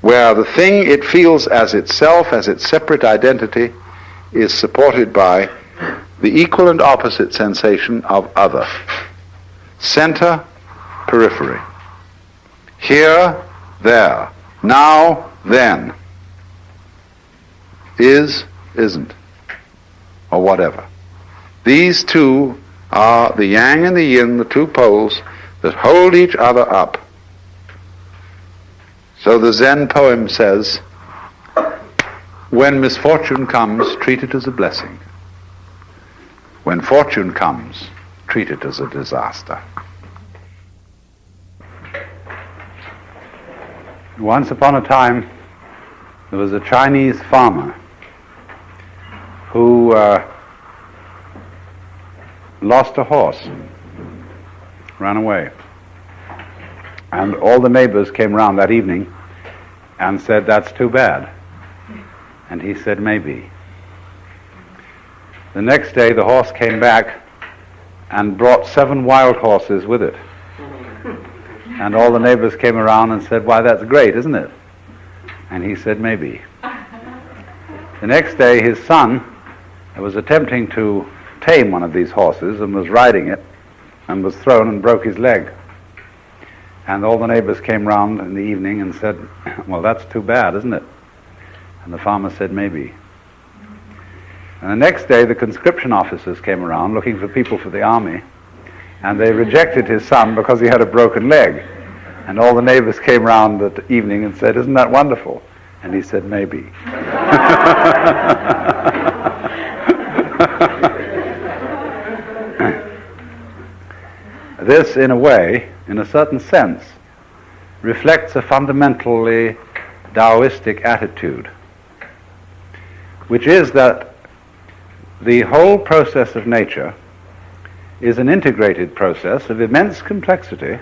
where the thing it feels as itself, as its separate identity, is supported by the equal and opposite sensation of other. Center, periphery. Here, there. Now, then. Is, isn't. Or whatever. These two are the yang and the yin, the 2 poles that hold each other up. So the Zen poem says, when misfortune comes, treat it as a blessing. When fortune comes, treat it as a disaster. Once upon a time, there was a Chinese farmer who lost a horse, ran away. And all the neighbors came round that evening and said, that's too bad. And he said, maybe. The next day the horse came back and brought 7 wild horses with it. And all the neighbors came around and said, why, that's great, isn't it? And he said, maybe. The next day his son was attempting to tame one of these horses and was riding it and was thrown and broke his leg. And all the neighbors came round in the evening and said, well, that's too bad, isn't it? And the farmer said, maybe. And the next day the conscription officers came around looking for people for the army, and they rejected his son because he had a broken leg. And all the neighbors came round that evening and said, isn't that wonderful? And he said, maybe. This, in a way, in a certain sense, reflects a fundamentally Taoistic attitude, which is that the whole process of nature is an integrated process of immense complexity,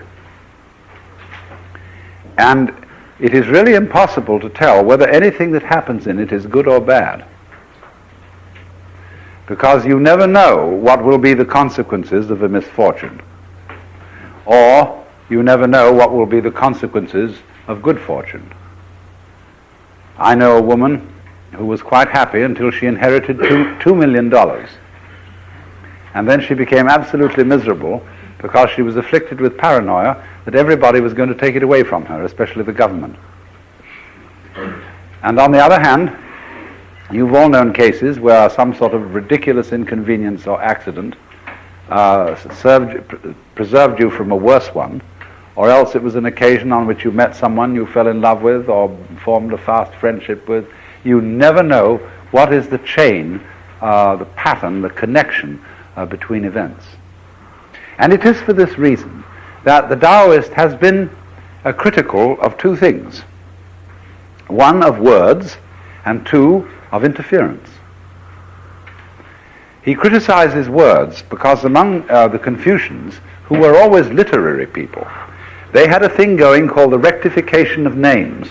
and it is really impossible to tell whether anything that happens in it is good or bad, because you never know what will be the consequences of a misfortune, or you never know what will be the consequences of good fortune. I know a woman who was quite happy until she inherited $2 million. And then she became absolutely miserable because she was afflicted with paranoia that everybody was going to take it away from her, especially the government. And on the other hand, you've all known cases where some sort of ridiculous inconvenience or accident preserved you from a worse one, or else it was an occasion on which you met someone you fell in love with or formed a fast friendship with. You never know what is the chain, the pattern, the connection between events. And it is for this reason that the Taoist has been critical of two things. One, of words, and two, of interference. He criticizes words because among the Confucians, who were always literary people, they had a thing going called the rectification of names.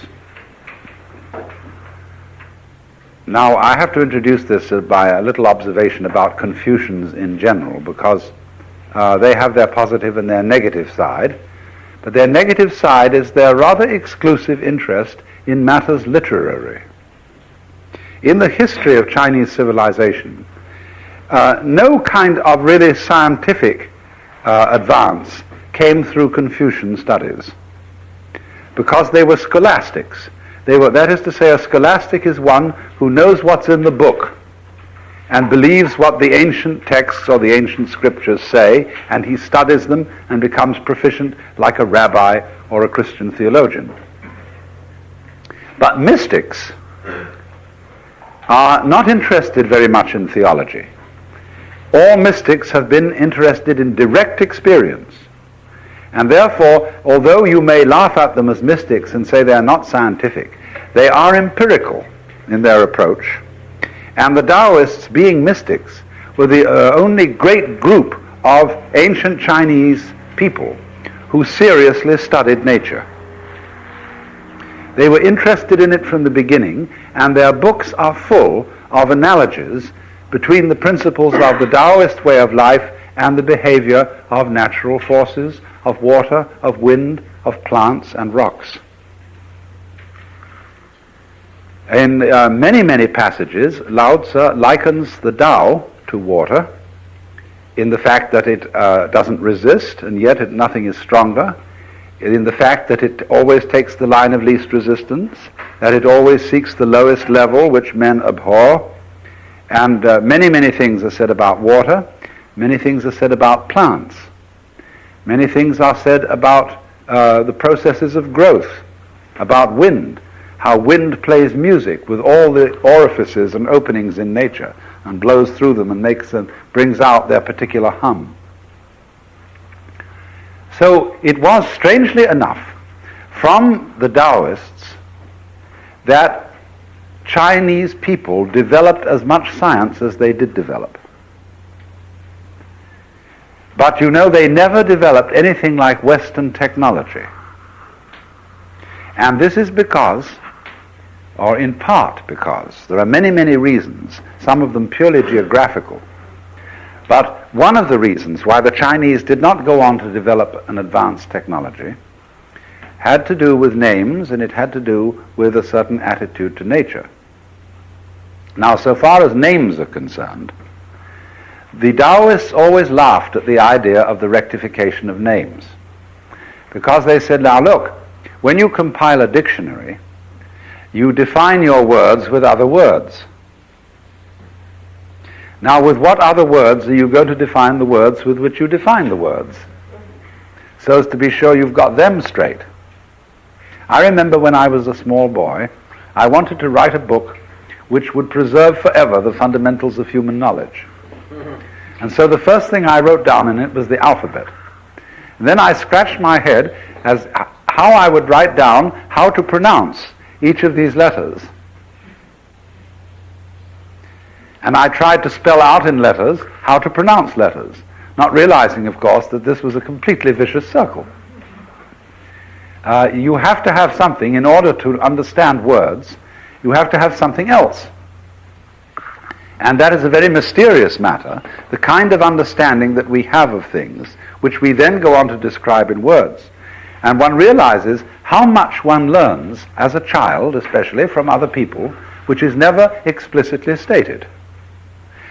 Now, I have to introduce this by a little observation about Confucians in general, because they have their positive and their negative side, but their negative side is their rather exclusive interest in matters literary. In the history of Chinese civilization, no kind of really scientific advance came through Confucian studies, because they were scholastics. That is to say, a scholastic is one who knows what's in the book and believes what the ancient texts or the ancient scriptures say, and he studies them and becomes proficient like a rabbi or a Christian theologian. But mystics are not interested very much in theology. All mystics have been interested in direct experience. And therefore, although you may laugh at them as mystics and say they are not scientific, they are empirical in their approach. And the Taoists, being mystics, were the only great group of ancient Chinese people who seriously studied nature. They were interested in it from the beginning, and their books are full of analogies between the principles of the Taoist way of life and the behavior of natural forces, of water, of wind, of plants and rocks. In many, many passages, Lao Tzu likens the Tao to water in the fact that it doesn't resist, and yet nothing is stronger, in the fact that it always takes the line of least resistance, that it always seeks the lowest level which men abhor, and many, many things are said about water, many things are said about plants, many things are said about the processes of growth, about wind, how wind plays music with all the orifices and openings in nature and blows through them and brings out their particular hum. So it was, strangely enough, from the Taoists that Chinese people developed as much science as they did develop. But you know, they never developed anything like Western technology. And this is because, or in part because, there are many, many reasons, some of them purely geographical. But one of the reasons why the Chinese did not go on to develop an advanced technology had to do with names, and it had to do with a certain attitude to nature. Now, so far as names are concerned, the Taoists always laughed at the idea of the rectification of names. Because they said, now look, when you compile a dictionary, you define your words with other words. Now, with what other words are you going to define the words with which you define the words? So as to be sure you've got them straight. I remember when I was a small boy, I wanted to write a book which would preserve forever the fundamentals of human knowledge. And so the first thing I wrote down in it was the alphabet. And then I scratched my head as how I would write down how to pronounce each of these letters. And I tried to spell out in letters how to pronounce letters, not realizing, of course, that this was a completely vicious circle. You have to have something, in order to understand words, you have to have something else. And that is a very mysterious matter, the kind of understanding that we have of things, which we then go on to describe in words. And one realizes how much one learns as a child, especially from other people, which is never explicitly stated.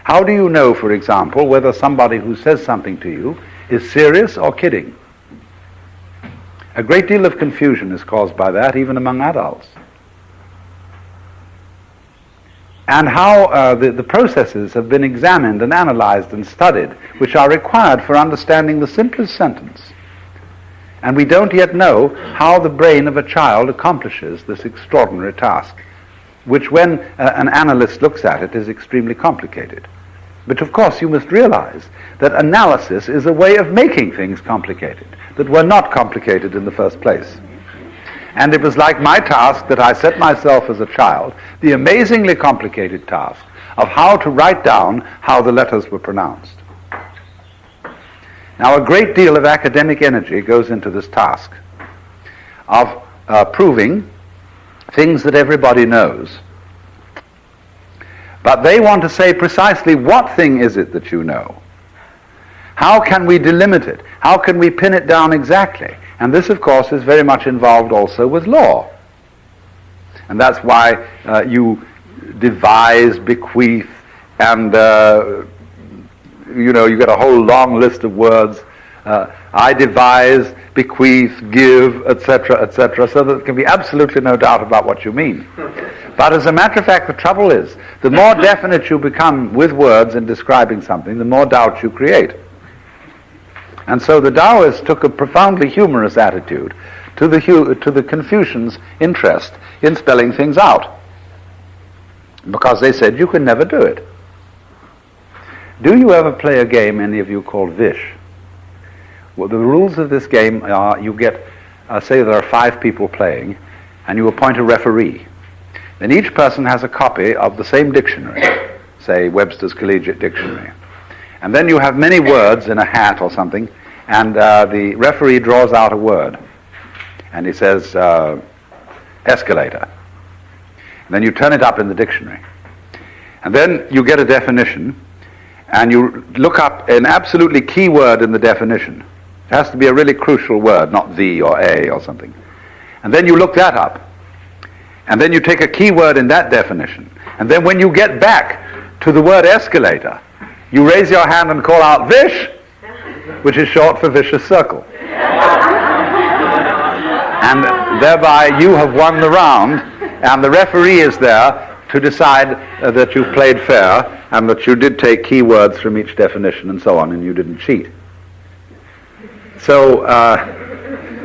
How do you know, for example, whether somebody who says something to you is serious or kidding? A great deal of confusion is caused by that, even among adults. And how the processes have been examined and analyzed and studied, which are required for understanding the simplest sentence. And we don't yet know how the brain of a child accomplishes this extraordinary task, which when an analyst looks at it is extremely complicated. But of course you must realize that analysis is a way of making things complicated, that were not complicated in the first place. And it was like my task that I set myself as a child, the amazingly complicated task of how to write down how the letters were pronounced. Now, a great deal of academic energy goes into this task of proving things that everybody knows. But they want to say precisely what thing is it that you know? How can we delimit it? How can we pin it down exactly? And this, of course, is very much involved also with law. And that's why you devise, bequeath, and you get a whole long list of words. I devise, bequeath, give, etc., so that there can be absolutely no doubt about what you mean. But as a matter of fact, the trouble is, the more definite you become with words in describing something, the more doubt you create. And so the Taoists took a profoundly humorous attitude to the Confucians' interest in spelling things out, because they said you can never do it. Do you ever play a game, any of you, called Vish? Well, the rules of this game are you get, say there are 5 people playing, and you appoint a referee. Then each person has a copy of the same dictionary, say Webster's Collegiate Dictionary. And then you have many words in a hat or something, and the referee draws out a word. And he says, escalator. And then you turn it up in the dictionary. And then you get a definition, and you look up an absolutely key word in the definition. It has to be a really crucial word, not the or a or something. And then you look that up. And then you take a key word in that definition. And then when you get back to the word escalator, you raise your hand and call out Vish, which is short for vicious circle. And thereby you have won the round, and the referee is there to decide that you've played fair and that you did take key words from each definition and so on, and you didn't cheat. So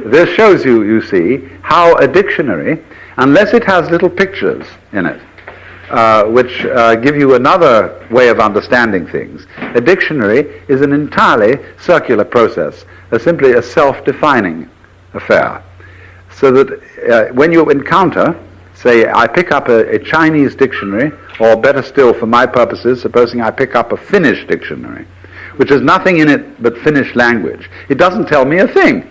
this shows you, you see, how a dictionary, unless it has little pictures in it, which give you another way of understanding things, a dictionary is an entirely circular process, simply a self-defining affair. So that when you encounter, say, I pick up a Chinese dictionary, or better still for my purposes, supposing I pick up a Finnish dictionary, which has nothing in it but Finnish language, it doesn't tell me a thing,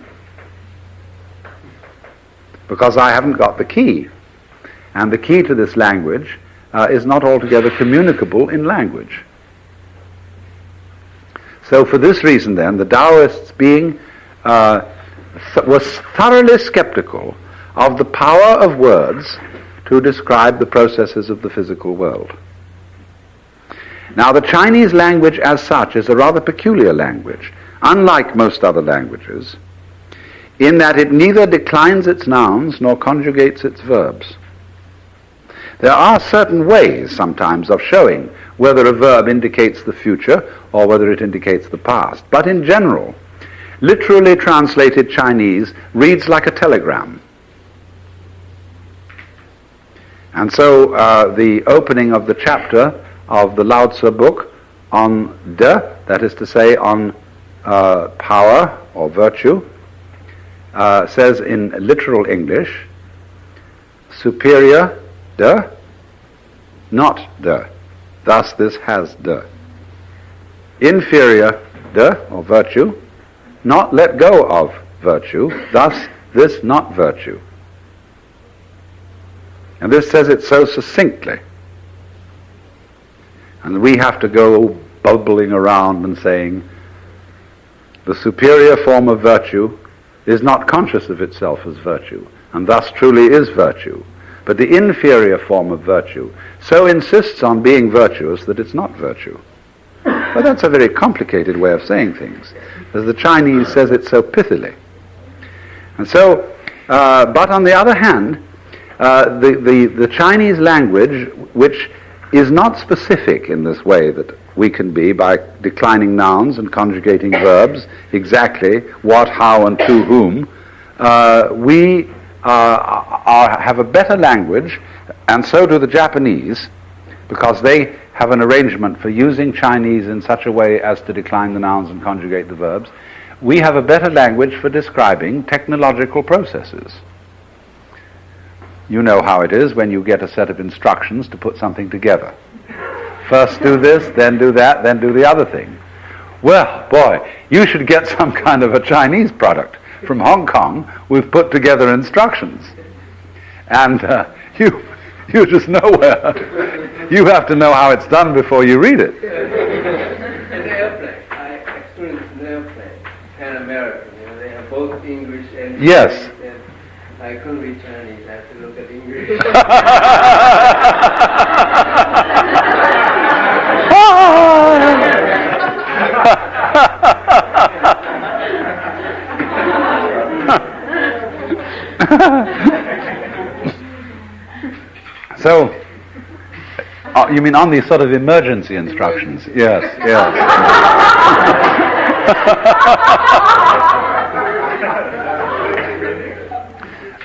because I haven't got the key. And the key to this language is not altogether communicable in language. So for this reason then, the Taoists was thoroughly skeptical of the power of words to describe the processes of the physical world. Now, the Chinese language as such is a rather peculiar language. Unlike most other languages, in that it neither declines its nouns nor conjugates its verbs. There are certain ways sometimes of showing whether a verb indicates the future or whether it indicates the past. But in general, literally translated Chinese reads like a telegram. And so the opening of the chapter of the Lao Tzu book on de, that is to say on power or virtue, says in literal English, superior de, not de. Thus this has de. Inferior de, or virtue, not let go of virtue. Thus this not virtue. And this says it so succinctly. And we have to go bubbling around and saying, the superior form of virtue is not conscious of itself as virtue, and thus truly is virtue. But the inferior form of virtue so insists on being virtuous that it's not virtue. But that's a very complicated way of saying things, as the Chinese says it so pithily. And so, but on the other hand, the Chinese language, which is not specific in this way that we can be by declining nouns and conjugating verbs, exactly what, how, and to whom, we have a better language, and so do the Japanese, because they have an arrangement for using Chinese in such a way as to decline the nouns and conjugate the verbs. We have a better language for describing technological processes. You know how it is when you get a set of instructions to put something together. First do this, then do that, then do the other thing. Well, boy, you should get some kind of a Chinese product from Hong Kong. We've put together instructions. And you just know where. You have to know how it's done before you read it. An airplane. I experienced an airplane, Pan American. They have both English and Chinese. Yes. And I couldn't read Chinese. I had to look at English. So, you mean on these sort of emergency instructions? Yes, yes.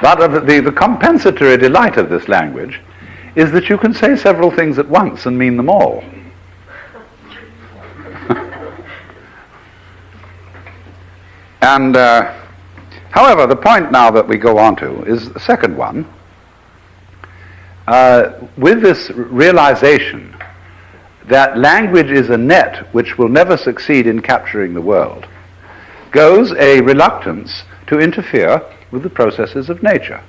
But the compensatory delight of this language is that you can say several things at once and mean them all. And, however, the point now that we go on to is the second one. With this realization that language is a net which will never succeed in capturing the world, goes a reluctance to interfere with the processes of nature.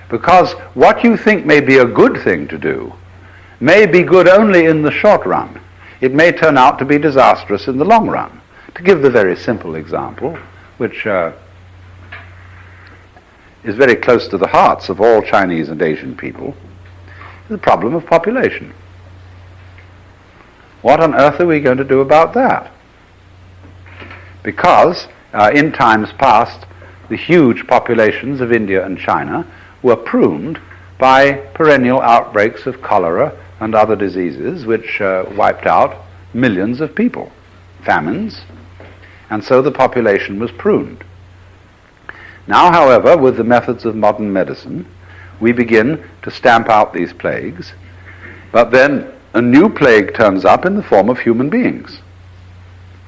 Because what you think may be a good thing to do may be good only in the short run. It may turn out to be disastrous in the long run. To give the very simple example, which is very close to the hearts of all Chinese and Asian people, is the problem of population. What on earth are we going to do about that? Because in times past, the huge populations of India and China were pruned by perennial outbreaks of cholera and other diseases which wiped out millions of people, famines, and so the population was pruned. Now, however, with the methods of modern medicine, we begin to stamp out these plagues, but then a new plague turns up in the form of human beings.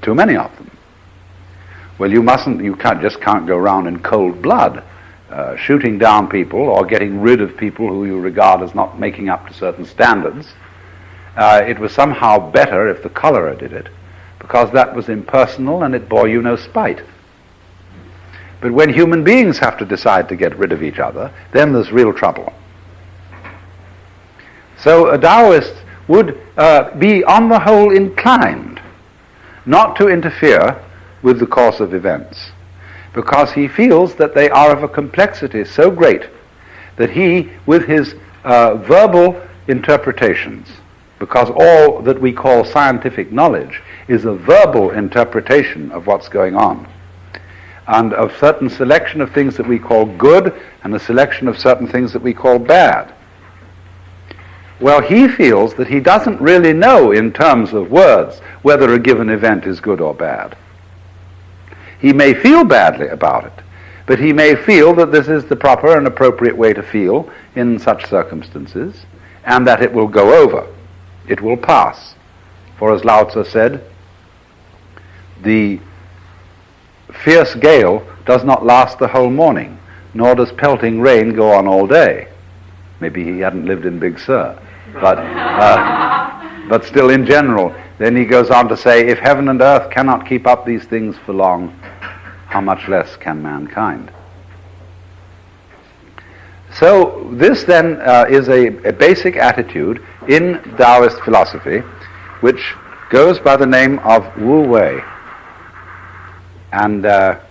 Too many of them. Well, you can't go around in cold blood shooting down people or getting rid of people who you regard as not making up to certain standards. It was somehow better if the cholera did it, because that was impersonal and it bore you no spite. But when human beings have to decide to get rid of each other, then there's real trouble. So a Taoist would be on the whole inclined not to interfere with the course of events, because he feels that they are of a complexity so great that he, with his verbal interpretations, because all that we call scientific knowledge is a verbal interpretation of what's going on, and a certain selection of things that we call good and a selection of certain things that we call bad. Well, he feels that he doesn't really know in terms of words whether a given event is good or bad. He may feel badly about it, but he may feel that this is the proper and appropriate way to feel in such circumstances, and that it will go over. It will pass. For as Lao Tzu said, the fierce gale does not last the whole morning, nor does pelting rain go on all day. Maybe he hadn't lived in Big Sur, but still in general. Then he goes on to say, if heaven and earth cannot keep up these things for long, how much less can mankind? So this then is a basic attitude in Taoist philosophy, which goes by the name of Wu-wei. And that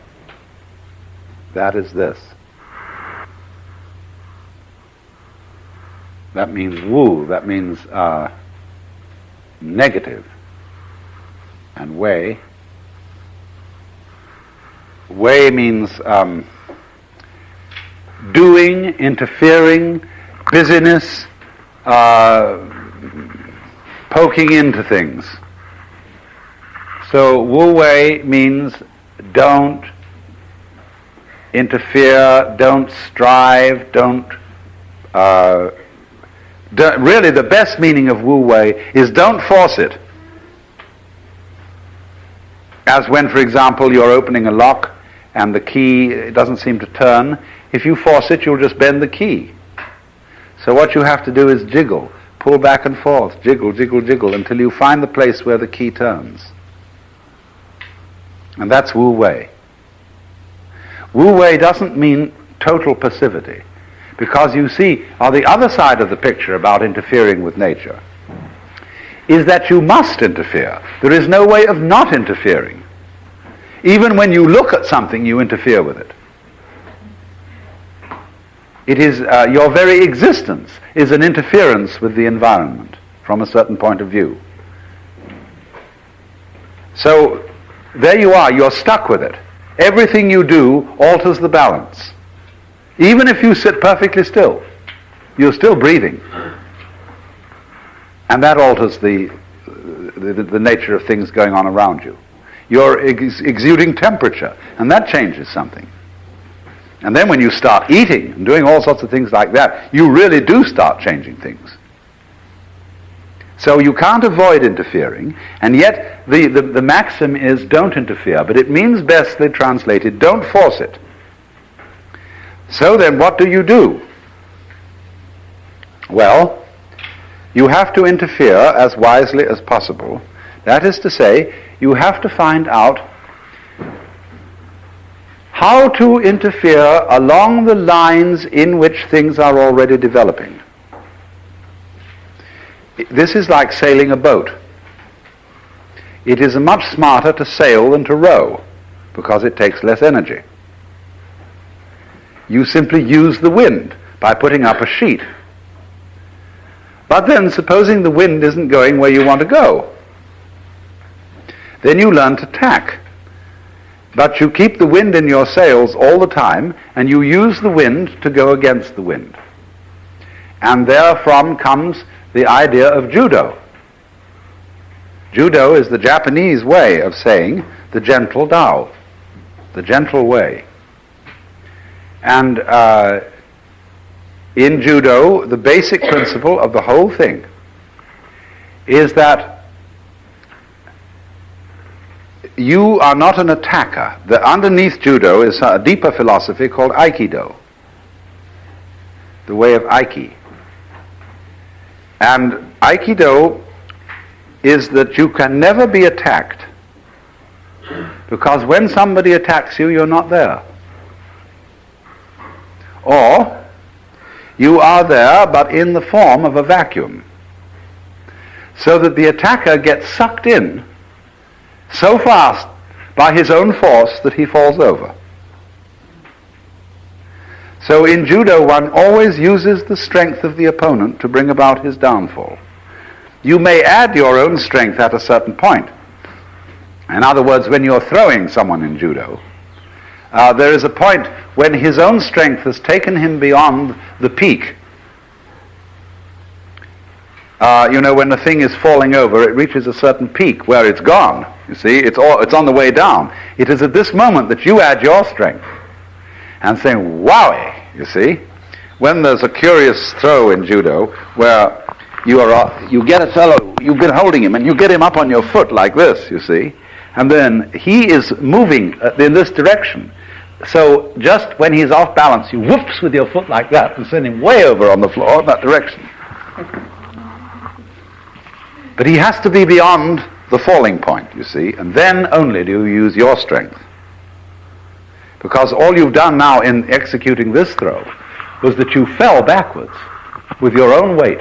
is this. That means Wu, that means negative. And Wei. Wei means doing, interfering, busyness, poking into things. So Wu-wei means don't interfere, don't strive, really the best meaning of Wu-wei is don't force it. As when, for example, you're opening a lock and the key doesn't seem to turn. If you force it, you'll just bend the key. So what you have to do is jiggle, pull back and forth, jiggle, jiggle, jiggle, until you find the place where the key turns. And that's Wu-wei. Wu-wei doesn't mean total passivity, because you see, on the other side of the picture about interfering with nature, is that you must interfere. There is no way of not interfering. Even when you look at something, you interfere with it. It is your very existence is an interference with the environment from a certain point of view. So there you are, you're stuck with it. Everything you do alters the balance. Even if you sit perfectly still, you're still breathing. And that alters the nature of things going on around you. You're exuding temperature, and that changes something. And then when you start eating and doing all sorts of things like that, you really do start changing things. So you can't avoid interfering, and yet the maxim is don't interfere, but it means bestly translated, don't force it. So then what do? Well, you have to interfere as wisely as possible. That is to say, you have to find out how to interfere along the lines in which things are already developing. This is like sailing a boat. It is much smarter to sail than to row, because it takes less energy. You simply use the wind by putting up a sheet. But then, supposing the wind isn't going where you want to go, then you learn to tack. But you keep the wind in your sails all the time, and you use the wind to go against the wind. And therefrom comes the idea of judo. Judo is the Japanese way of saying the gentle Tao, the gentle way. And in judo, the basic principle of the whole thing is that you are not an attacker. Underneath judo is a deeper philosophy called aikido, the way of aiki. And aikido is that you can never be attacked, because when somebody attacks you, you're not there. Or you are there, but in the form of a vacuum, so that the attacker gets sucked in so fast by his own force that he falls over. So in judo, one always uses the strength of the opponent to bring about his downfall. You may add your own strength at a certain point. In other words, when you're throwing someone in judo, there is a point when his own strength has taken him beyond the peak. When the thing is falling over, it reaches a certain peak where it's gone. You see, it's on the way down. It is at this moment that you add your strength and saying, "Wowie!" You see, when there's a curious throw in judo where you get a fellow, you've been holding him, and you get him up on your foot like this. You see, and then he is moving in this direction. So just when he's off balance, you whoops with your foot like that and send him way over on the floor in that direction. But he has to be beyond the falling point, you see, and then only do you use your strength. Because all you've done now in executing this throw was that you fell backwards with your own weight,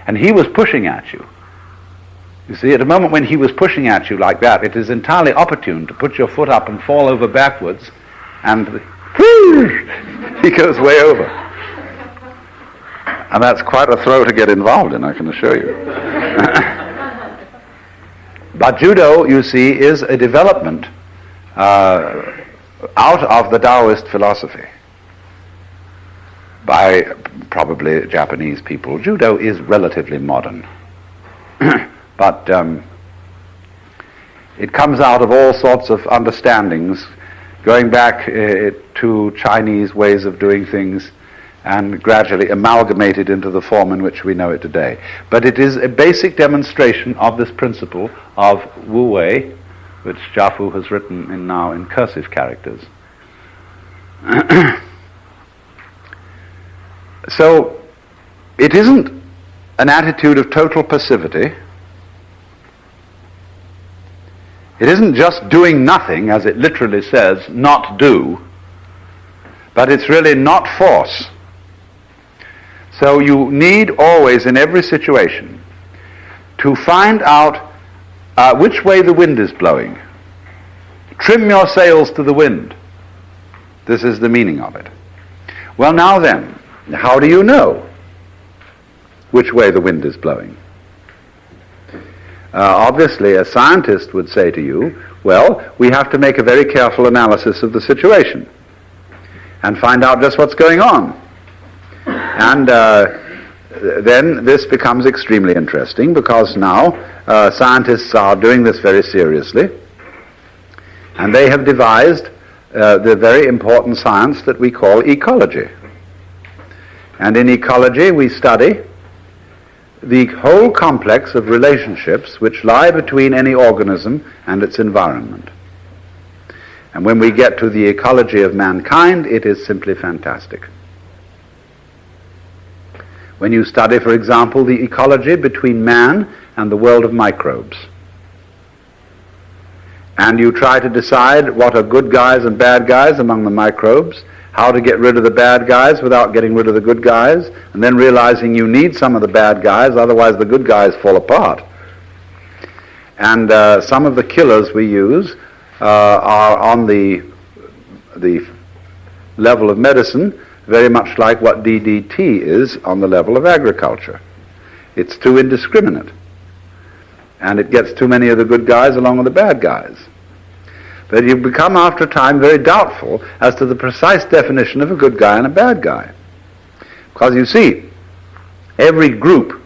and he was pushing at you. You see, at the moment when he was pushing at you like that, it is entirely opportune to put your foot up and fall over backwards, and he goes way over. And that's quite a throw to get involved in, I can assure you. But judo, you see, is a development out of the Taoist philosophy by probably Japanese people. Judo is relatively modern, but it comes out of all sorts of understandings, going back to Chinese ways of doing things, and gradually amalgamated into the form in which we know it today. But it is a basic demonstration of this principle of Wu-wei, which Jiafu has written now in cursive characters. So it isn't an attitude of total passivity. It isn't just doing nothing, as it literally says, not do, but it's really not force. So you need always, in every situation, to find out which way the wind is blowing. Trim your sails to the wind. This is the meaning of it. Well, now then, how do you know which way the wind is blowing? Obviously, a scientist would say to you, well, we have to make a very careful analysis of the situation and find out just what's going on. And then this becomes extremely interesting, because now scientists are doing this very seriously, and they have devised the very important science that we call ecology. And in ecology we study the whole complex of relationships which lie between any organism and its environment. And when we get to the ecology of mankind, it is simply fantastic. When you study, for example, the ecology between man and the world of microbes, and you try to decide what are good guys and bad guys among the microbes, how to get rid of the bad guys without getting rid of the good guys, and then realizing you need some of the bad guys, otherwise the good guys fall apart. And some of the killers we use are on the level of medicine, very much like what DDT is on the level of agriculture. It's too indiscriminate, and it gets too many of the good guys along with the bad guys. But you become after a time very doubtful as to the precise definition of a good guy and a bad guy. Because you see, every group,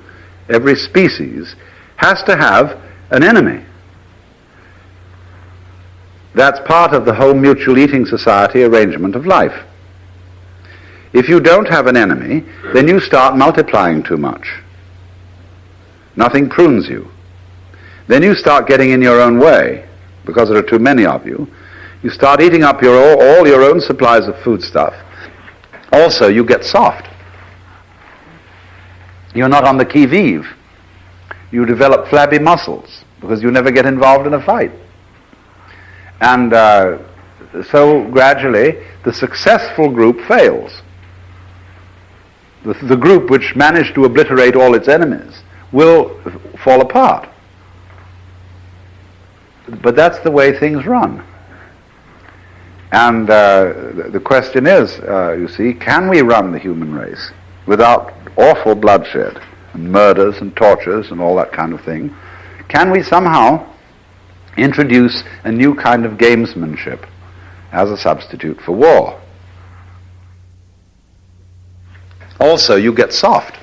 every species has to have an enemy. That's part of the whole mutual eating society arrangement of life. If you don't have an enemy, then you start multiplying too much. Nothing prunes you. Then you start getting in your own way, because there are too many of you. You start eating up all your own supplies of foodstuff. Also, you get soft. You're not on the qui-vive. You develop flabby muscles, because you never get involved in a fight. And so gradually, the successful group fails. The group which managed to obliterate all its enemies will fall apart. But that's the way things run. And the question is, you see, can we run the human race without awful bloodshed and murders and tortures and all that kind of thing? Can we somehow introduce a new kind of gamesmanship as a substitute for war. Also, you get soft.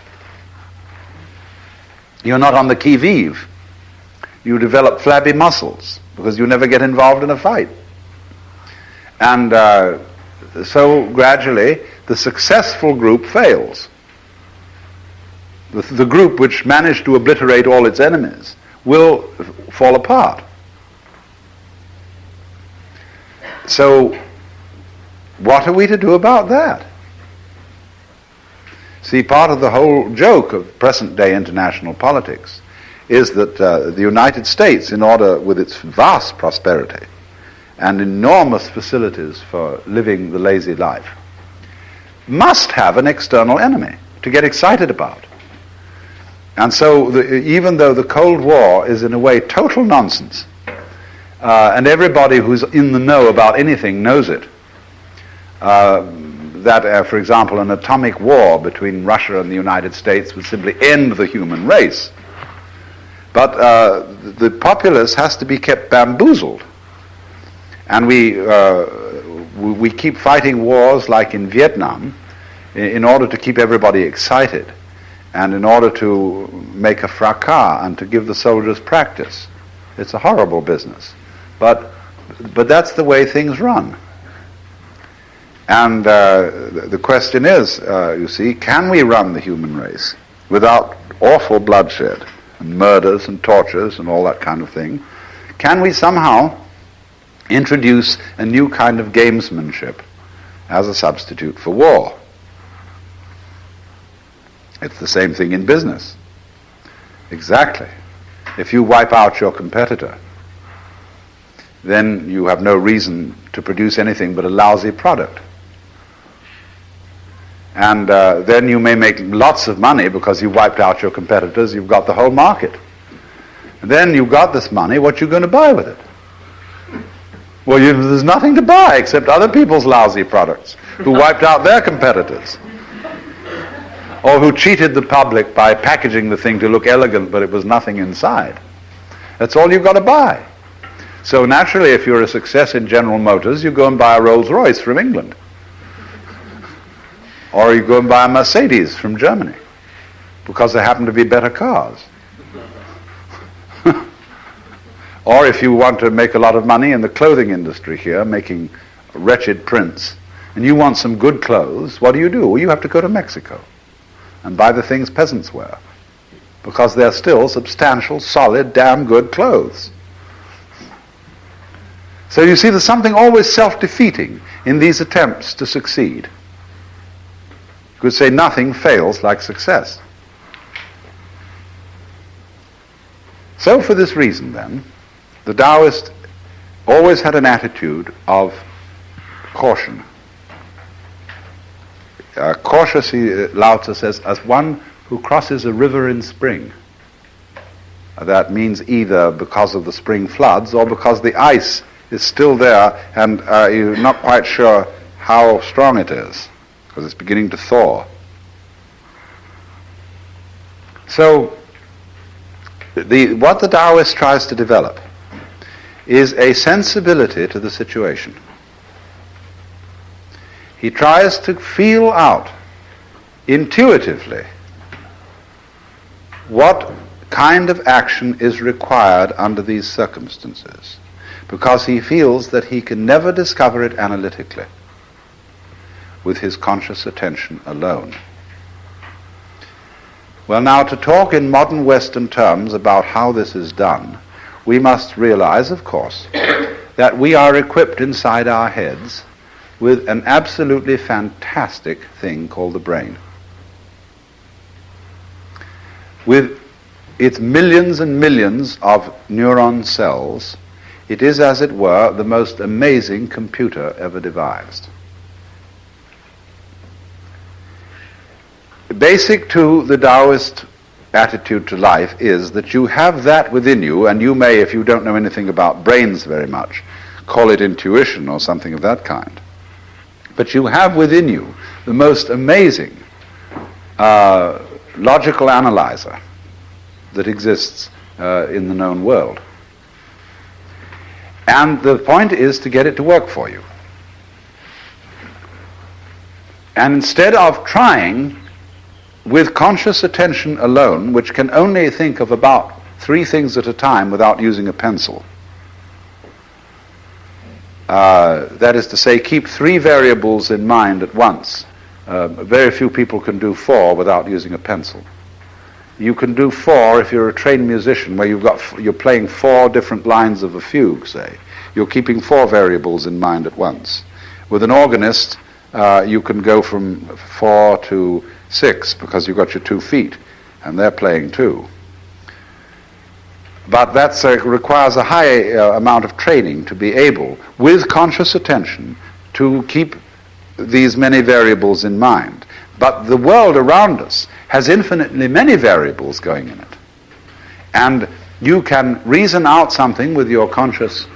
You're not on the qui-vive. You develop flabby muscles because you never get involved in a fight. And so gradually, the successful group fails. The group which managed to obliterate all its enemies will fall apart. So, what are we to do about that? See, part of the whole joke of present-day international politics is that the United States, in order, with its vast prosperity and enormous facilities for living the lazy life, must have an external enemy to get excited about. And so, even though the Cold War is in a way total nonsense, and everybody who's in the know about anything knows it, that, for example, an atomic war between Russia and the United States would simply end the human race. But the populace has to be kept bamboozled. And we keep fighting wars like in Vietnam in order to keep everybody excited and in order to make a fracas and to give the soldiers practice. It's a horrible business. But that's the way things run. And the question is, you see, can we run the human race without awful bloodshed and murders and tortures and all that kind of thing? Can we somehow introduce a new kind of gamesmanship as a substitute for war? It's the same thing in business. Exactly. If you wipe out your competitor, then you have no reason to produce anything but a lousy product. And then you may make lots of money because you wiped out your competitors, you've got the whole market. And then you've got this money, what you going to buy with it? Well, there's nothing to buy except other people's lousy products who wiped out their competitors. Or who cheated the public by packaging the thing to look elegant, but it was nothing inside. That's all you've got to buy. So naturally, if you're a success in General Motors, you go and buy a Rolls Royce from England. Or you go and buy a Mercedes from Germany, because there happen to be better cars. Or if you want to make a lot of money in the clothing industry here, making wretched prints, and you want some good clothes, what do? Well, you have to go to Mexico and buy the things peasants wear, because they're still substantial, solid, damn good clothes. So you see, there's something always self-defeating in these attempts to succeed. You could say nothing fails like success. So for this reason, then, the Taoist always had an attitude of caution. Cautiously, Lao Tzu says, as one who crosses a river in spring. That means either because of the spring floods or because the ice is still there and you're not quite sure how strong it is, because it's beginning to thaw. So, what the Taoist tries to develop is a sensibility to the situation. He tries to feel out intuitively what kind of action is required under these circumstances, because he feels that he can never discover it analytically with his conscious attention alone. Well, now, to talk in modern Western terms about how this is done, we must realize, of course, that we are equipped inside our heads with an absolutely fantastic thing called the brain. With its millions and millions of neuron cells, it is, as it were, the most amazing computer ever devised. Basic to the Taoist attitude to life is that you have that within you, and you may, if you don't know anything about brains very much, call it intuition or something of that kind. But you have within you the most amazing logical analyzer that exists in the known world. And the point is to get it to work for you. And instead of trying with conscious attention alone, which can only think of about 3 things at a time without using a pencil, that is to say, keep 3 variables in mind at once. Very few people can do 4 without using a pencil. You can do 4 if you're a trained musician, where you're playing 4 different lines of a fugue, say. You're keeping 4 variables in mind at once. With an organist, you can go from 4 to 6 because you've got your 2 feet, and they're playing too. But that requires a high amount of training to be able, with conscious attention, to keep these many variables in mind. But the world around us has infinitely many variables going in it. And you can reason out something with your conscious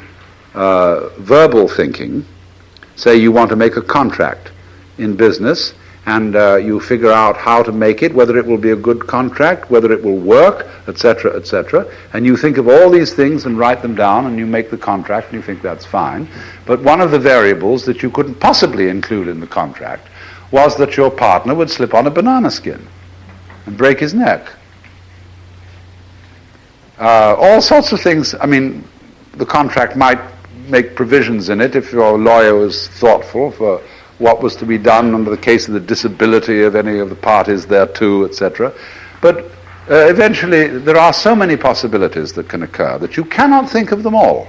verbal thinking. Say you want to make a contract in business, and you figure out how to make it, whether it will be a good contract, whether it will work, etc., etc. And you think of all these things and write them down, and you make the contract, and you think that's fine. But one of the variables that you couldn't possibly include in the contract was that your partner would slip on a banana skin and break his neck. All sorts of things. I mean, the contract might make provisions in it if your lawyer was thoughtful for what was to be done under the case of the disability of any of the parties thereto, etc. But eventually there are so many possibilities that can occur that you cannot think of them all.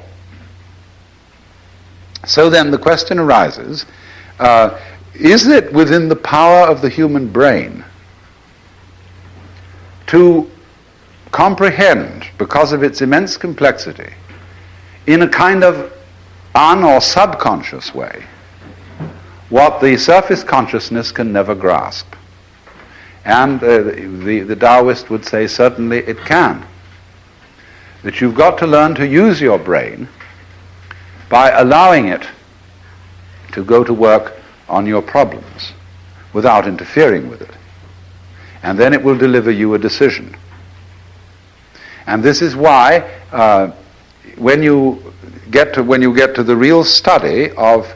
So then the question arises, is it within the power of the human brain to comprehend, because of its immense complexity, in a kind of un- or subconscious way, what the surface consciousness can never grasp? And the Taoist would say certainly it can. That you've got to learn to use your brain by allowing it to go to work on your problems without interfering with it. And then it will deliver you a decision. And this is why when you get to the real study of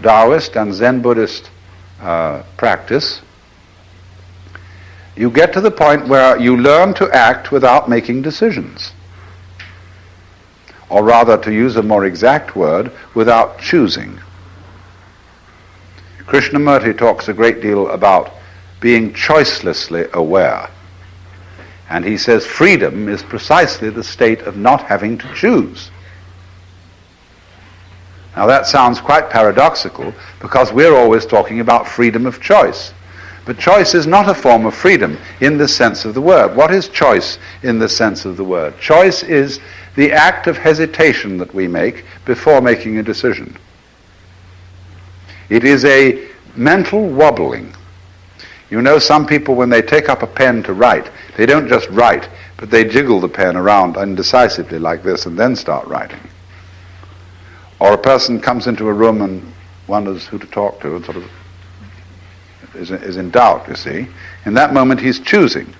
Taoist and Zen Buddhist practice, you get to the point where you learn to act without making decisions. Or rather, to use a more exact word, without choosing. Krishnamurti talks a great deal about being choicelessly aware. And he says freedom is precisely the state of not having to choose. Now that sounds quite paradoxical, because we're always talking about freedom of choice. But choice is not a form of freedom in the sense of the word. What is choice in the sense of the word? Choice is the act of hesitation that we make before making a decision. It is a mental wobbling. You know, some people, when they take up a pen to write, they don't just write, but they jiggle the pen around indecisively like this and then start writing. Or a person comes into a room and wonders who to talk to and sort of is in doubt, you see. In that moment he's choosing.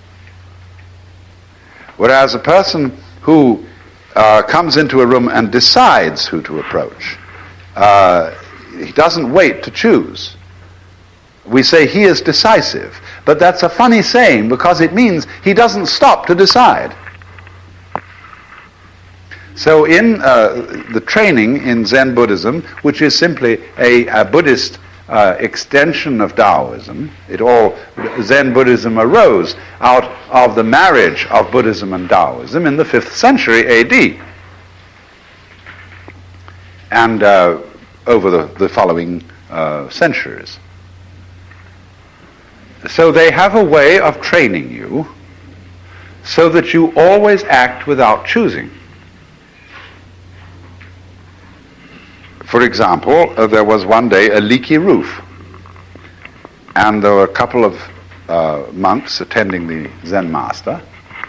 Whereas a person who comes into a room and decides who to approach, he doesn't wait to choose. We say he is decisive, but that's a funny saying, because it means he doesn't stop to decide. So in the training in Zen Buddhism, which is simply a Buddhist extension of Taoism, Zen Buddhism arose out of the marriage of Buddhism and Taoism in the 5th century AD. And over the following centuries. So they have a way of training you so that you always act without choosing. For example, there was one day a leaky roof, and there were a couple of monks attending the Zen master,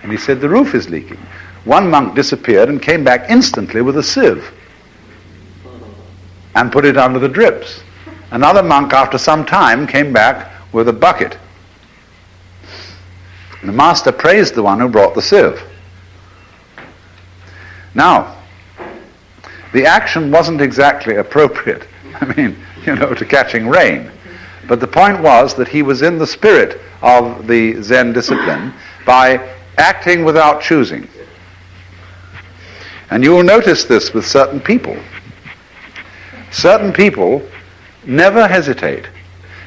and he said, "The roof is leaking." One monk disappeared and came back instantly with a sieve and put it under the drips. Another monk, after some time, came back with a bucket. And the master praised the one who brought the sieve. Now, the action wasn't exactly appropriate. I mean, to catching rain. But the point was that he was in the spirit of the Zen discipline by acting without choosing. And you will notice this with certain people. Certain people never hesitate.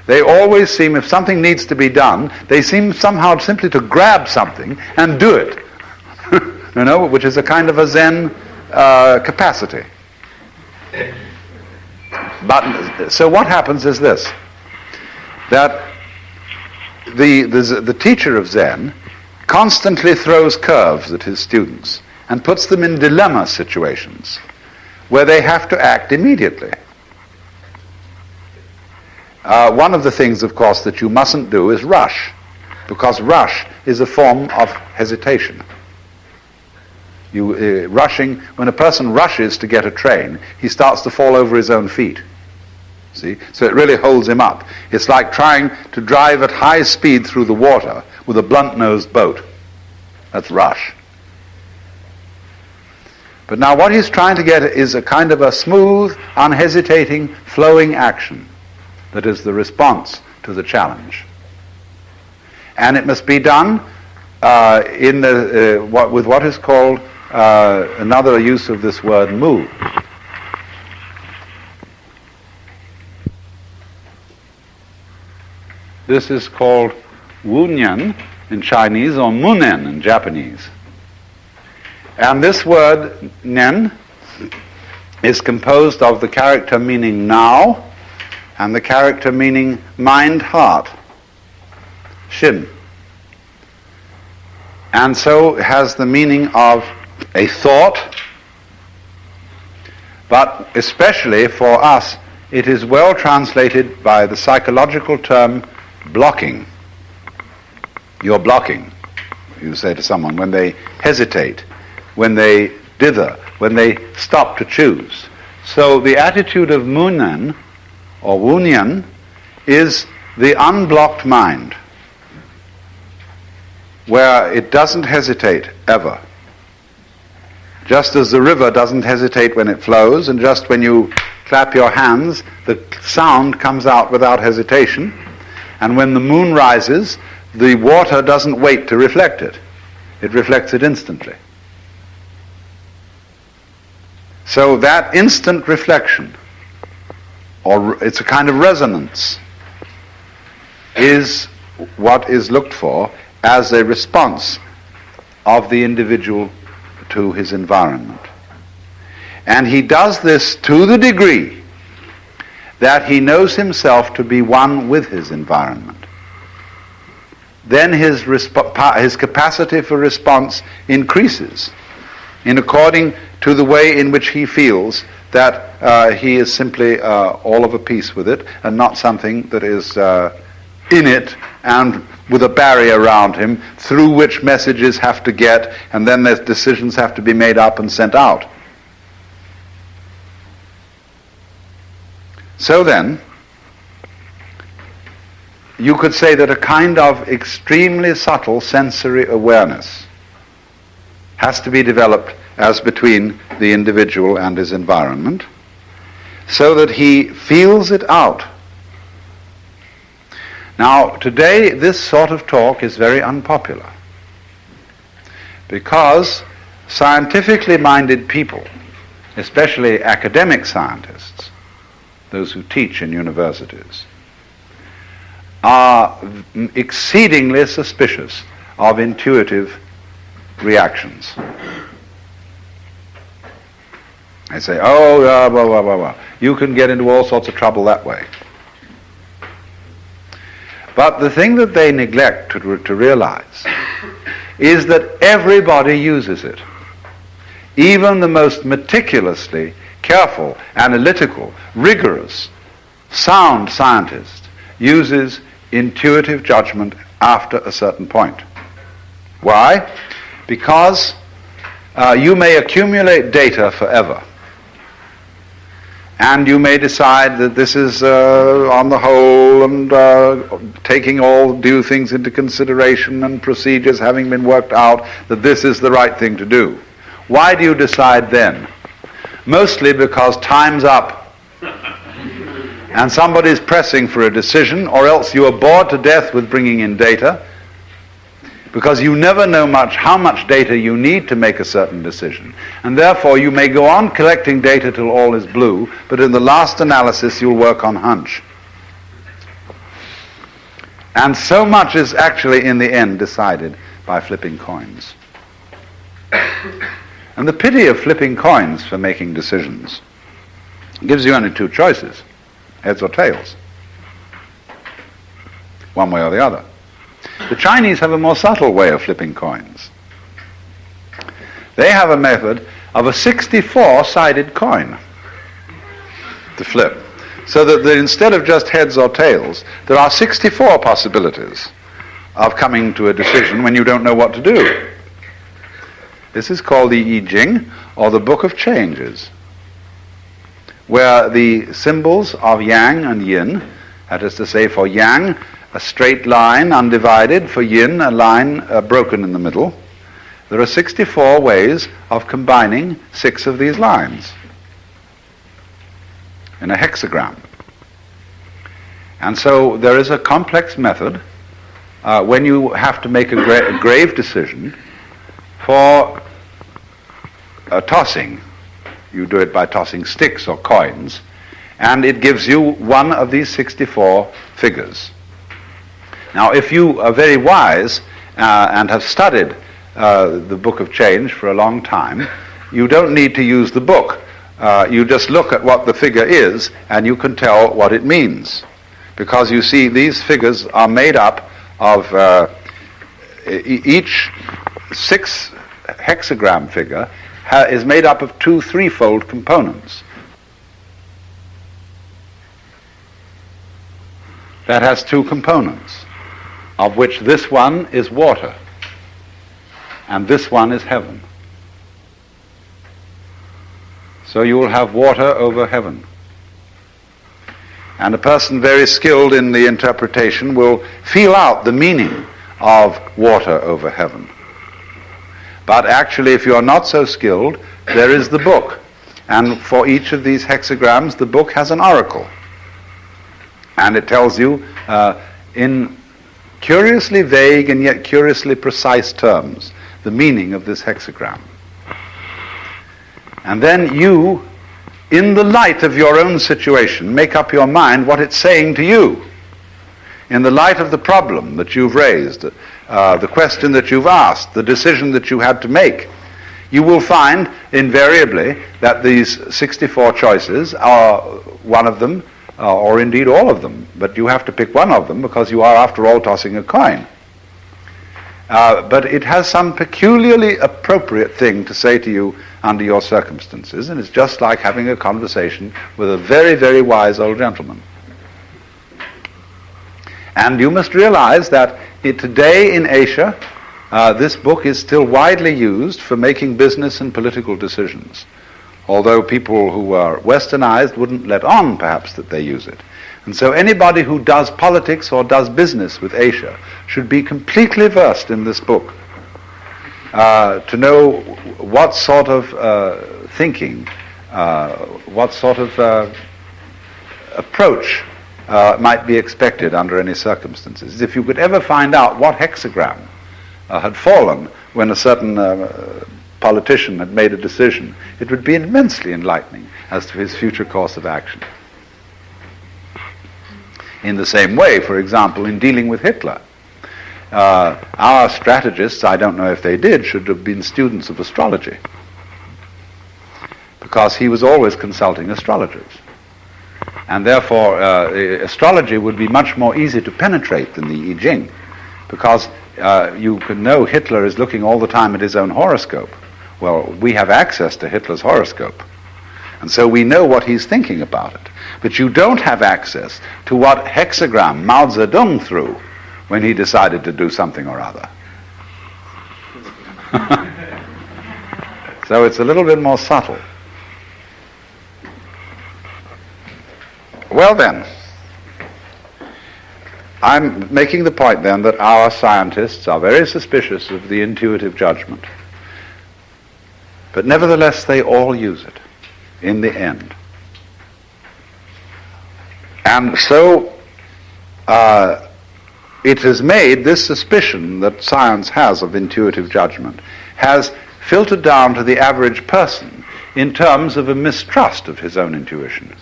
They always seem, if something needs to be done, they seem somehow simply to grab something and do it. Which is a kind of a Zen capacity. But so what happens is this, that the teacher of Zen constantly throws curves at his students and puts them in dilemma situations where they have to act immediately. One of the things, of course, that you mustn't do is rush, because rush is a form of hesitation. Rushing, when a person rushes to get a train, he starts to fall over his own feet. See? So it really holds him up. It's like trying to drive at high speed through the water with a blunt-nosed boat. That's rush. But now what he's trying to get is a kind of a smooth, unhesitating, flowing action that is the response to the challenge. And it must be done with what is called another use of this word, mu. This is called Wu-nyan in Chinese or Munen in Japanese. And this word, nen, is composed of the character meaning now and the character meaning mind, heart, shin. And so it has the meaning of a thought, but especially for us, it is well translated by the psychological term blocking. You're blocking, you say to someone, when they hesitate, when they dither, when they stop to choose. So the attitude of Munen or Wu-nyan is the unblocked mind, where it doesn't hesitate ever. Just as the river doesn't hesitate when it flows, and just when you clap your hands, the sound comes out without hesitation. And when the moon rises, the water doesn't wait to reflect it. It reflects it instantly. So that instant reflection, or it's a kind of resonance, is what is looked for as a response of the individual to his environment. And he does this to the degree that he knows himself to be one with his environment. Then his capacity for response increases in according to the way in which he feels that he is simply all of a piece with it and not something that is in it and with a barrier around him through which messages have to get, and then their decisions have to be made up and sent out. So then, you could say that a kind of extremely subtle sensory awareness has to be developed as between the individual and his environment, so that he feels it out. Now, today, this sort of talk is very unpopular, because scientifically minded people, especially academic scientists, those who teach in universities, are exceedingly suspicious of intuitive reactions. They say, blah, blah, blah, blah. You can get into all sorts of trouble that way. But the thing that they neglect to realize is that everybody uses it. Even the most meticulously careful, analytical, rigorous, sound scientist uses intuitive judgment after a certain point. Why? Because you may accumulate data forever, and you may decide that this is on the whole, and taking all due things into consideration and procedures having been worked out, that this is the right thing to do. Why do you decide then? Mostly because time's up. and somebody's pressing for a decision, or else you are bored to death with bringing in data, because you never know how much data you need to make a certain decision. And therefore you may go on collecting data till all is blue, but in the last analysis you'll work on hunch. And so much is actually in the end decided by flipping coins. And the pity of flipping coins for making decisions gives you only two choices, heads or tails, one way or the other. The Chinese have a more subtle way of flipping coins. They have a method of a 64-sided coin to flip, so that instead of just heads or tails, there are 64 possibilities of coming to a decision when you don't know what to do. This is called the I Ching, or the Book of Changes, where the symbols of Yang and Yin, that is to say, for Yang, a straight line undivided, for Yin, a line broken in the middle. There are 64 ways of combining 6 of these lines in a hexagram. And so there is a complex method when you have to make a grave decision for tossing. You do it by tossing sticks or coins, and it gives you one of these 64 figures. Now, if you are very wise and have studied the Book of Change for a long time, you don't need to use the book. You just look at what the figure is, and you can tell what it means. Because you see, these figures are made up of each 6 hexagram figure is made up of 2 threefold components. That has 2 components, of which this one is water, and this one is heaven. So you will have water over heaven. And a person very skilled in the interpretation will feel out the meaning of water over heaven. But actually, if you are not so skilled, there is the book. And for each of these hexagrams, the book has an oracle. And it tells you in curiously vague and yet curiously precise terms the meaning of this hexagram. And then you, in the light of your own situation, make up your mind what it's saying to you. In the light of the problem that you've raised, the question that you've asked, the decision that you had to make, you will find invariably that these 64 choices are one of them, or indeed all of them. But you have to pick one of them because you are, after all, tossing a coin. But it has some peculiarly appropriate thing to say to you under your circumstances, and it's just like having a conversation with a very, very wise old gentleman. And you must realize that today in Asia, this book is still widely used for making business and political decisions, although people who are westernized wouldn't let on, perhaps, that they use it. And so anybody who does politics or does business with Asia should be completely versed in this book to know what sort of thinking, what sort of approach might be expected under any circumstances. If you could ever find out what hexagram had fallen when a certain politician had made a decision, it would be immensely enlightening as to his future course of action. In the same way, for example, in dealing with Hitler, our strategists, I don't know if they did, should have been students of astrology, because he was always consulting astrologers. And therefore, astrology would be much more easy to penetrate than the I Ching, because you can know Hitler is looking all the time at his own horoscope. Well, we have access to Hitler's horoscope, and so we know what he's thinking about it. But you don't have access to what hexagram Mao Zedong threw when he decided to do something or other. So it's a little bit more subtle. Well then, I'm making the point then that our scientists are very suspicious of the intuitive judgment. But nevertheless, they all use it in the end. And so it has made this suspicion that science has of intuitive judgment has filtered down to the average person in terms of a mistrust of his own intuition,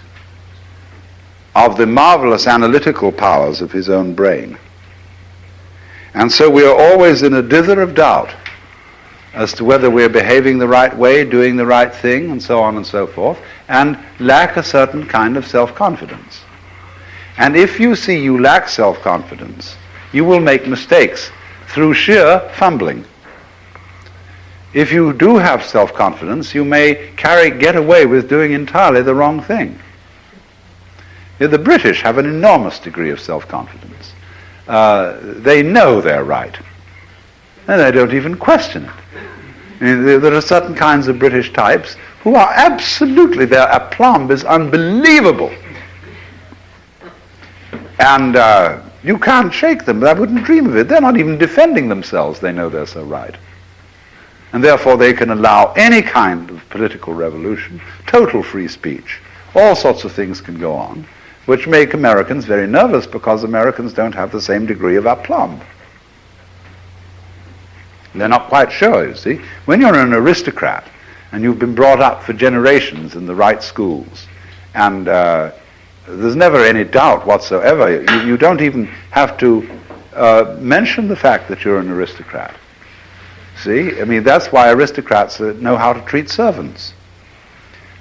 of the marvelous analytical powers of his own brain. And so we are always in a dither of doubt as to whether we're behaving the right way, doing the right thing, and so on and so forth, and lack a certain kind of self-confidence. And if you see you lack self-confidence, you will make mistakes through sheer fumbling. If you do have self-confidence, you may get away with doing entirely the wrong thing. The British have an enormous degree of self-confidence. They know they're right, and they don't even question it. I mean, there are certain kinds of British types who are absolutely, their aplomb is unbelievable. And you can't shake them. I wouldn't dream of it. They're not even defending themselves. They know they're so right. And therefore they can allow any kind of political revolution, total free speech. All sorts of things can go on, which make Americans very nervous because Americans don't have the same degree of aplomb. They're not quite sure, you see. When you're an aristocrat and you've been brought up for generations in the right schools, and there's never any doubt whatsoever, you don't even have to mention the fact that you're an aristocrat. See? I mean, that's why aristocrats know how to treat servants.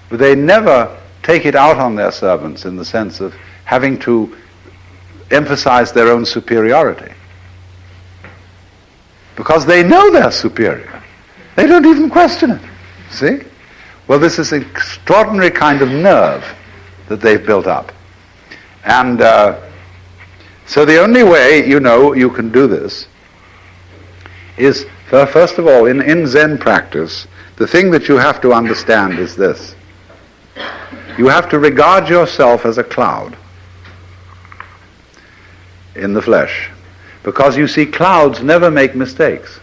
But they never take it out on their servants in the sense of having to emphasize their own superiority. Because they know they're superior. They don't even question it. See? Well, this is an extraordinary kind of nerve that they've built up. And so the only way, you can do this is, first of all, in Zen practice, the thing that you have to understand is this. You have to regard yourself as a cloud in the flesh. Because you see, clouds never make mistakes.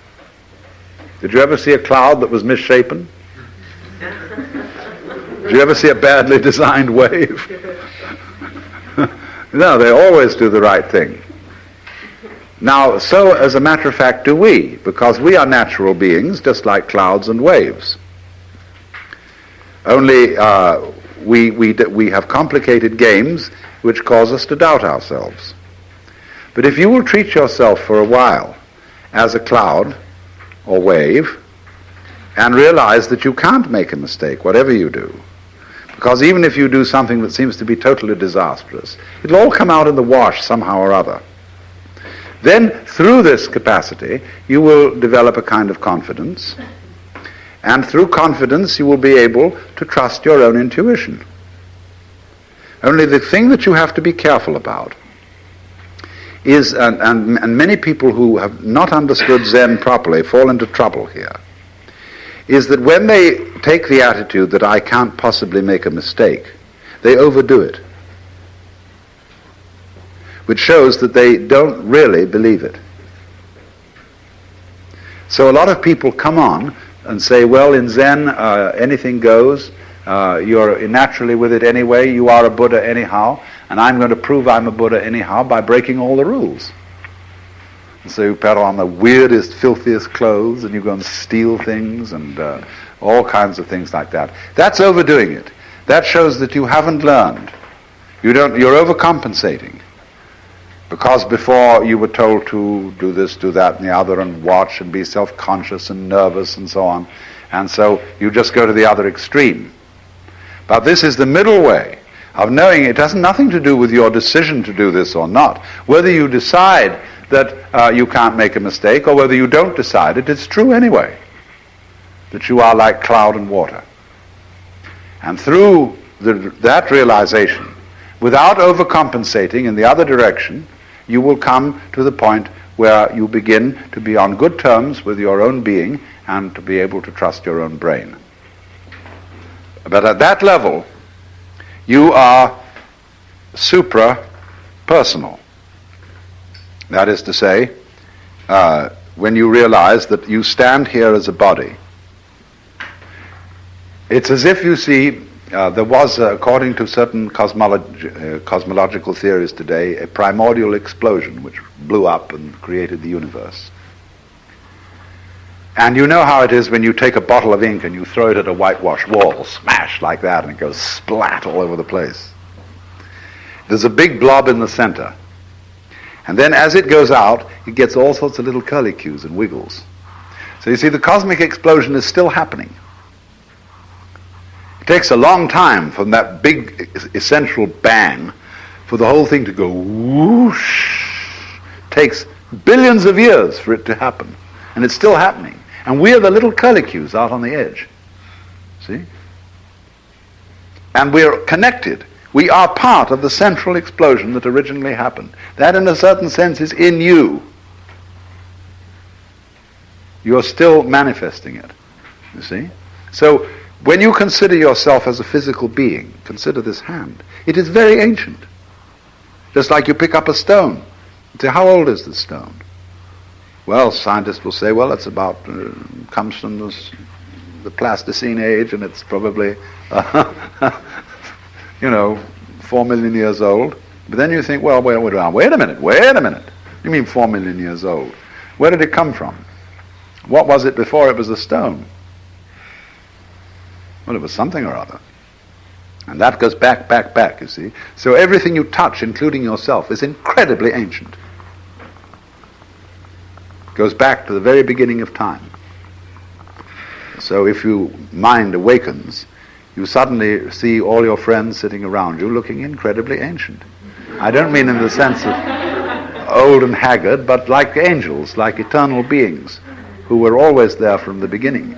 Did you ever see a cloud that was misshapen? Did you ever see a badly designed wave? No, they always do the right thing. Now, so as a matter of fact do we, because we are natural beings, just like clouds and waves. Only we have complicated games which cause us to doubt ourselves. But if you will treat yourself for a while as a cloud or wave and realize that you can't make a mistake, whatever you do, because even if you do something that seems to be totally disastrous, it'll all come out in the wash somehow or other. Then, through this capacity, you will develop a kind of confidence, and through confidence you will be able to trust your own intuition. Only the thing that you have to be careful about is, and many people who have not understood Zen properly fall into trouble here, is that when they take the attitude that I can't possibly make a mistake, they overdo it, which shows that they don't really believe it. So a lot of people come on and say, well, in Zen, anything goes, you're naturally with it anyway, you are a Buddha anyhow, and I'm going to prove I'm a Buddha anyhow by breaking all the rules. And so you put on the weirdest, filthiest clothes, and you go and steal things, and all kinds of things like that. That's overdoing it. That shows that you haven't learned. You're overcompensating. Because before you were told to do this, do that, and the other, and watch, and be self-conscious and nervous, and so on. And so you just go to the other extreme. But this is the middle way of knowing it has nothing to do with your decision to do this or not. Whether you decide that you can't make a mistake or whether you don't decide it, it's true anyway. That you are like cloud and water. And through that realization, without overcompensating in the other direction, you will come to the point where you begin to be on good terms with your own being and to be able to trust your own brain. But at that level, you are supra-personal. That is to say, when you realize that you stand here as a body, it's as if you see there was, according to certain cosmological theories today, a primordial explosion which blew up and created the universe. And you know how it is when you take a bottle of ink and you throw it at a whitewashed wall, smash like that, and it goes splat all over the place. There's a big blob in the center. And then as it goes out, it gets all sorts of little curlicues and wiggles. So you see, the cosmic explosion is still happening. It takes a long time from that big essential bang for the whole thing to go whoosh. It takes billions of years for it to happen. And it's still happening. And we're the little curlicues out on the edge. See? And we're connected. We are part of the central explosion that originally happened. That, in a certain sense, is in you. You're still manifesting it. You see? So, when you consider yourself as a physical being, consider this hand. It is very ancient. Just like you pick up a stone. You say, how old is this stone? Well, scientists will say, well, it's about, comes from the Pleistocene age, and it's probably, 4 million years old. But then you think, well, wait a minute. You mean 4 million years old? Where did it come from? What was it before it was a stone? Well, it was something or other. And that goes back, you see. So everything you touch, including yourself, is incredibly ancient. Goes back to the very beginning of time. So if your mind awakens, you suddenly see all your friends sitting around you looking incredibly ancient. I don't mean in the sense of old and haggard, but like angels, like eternal beings, who were always there from the beginning.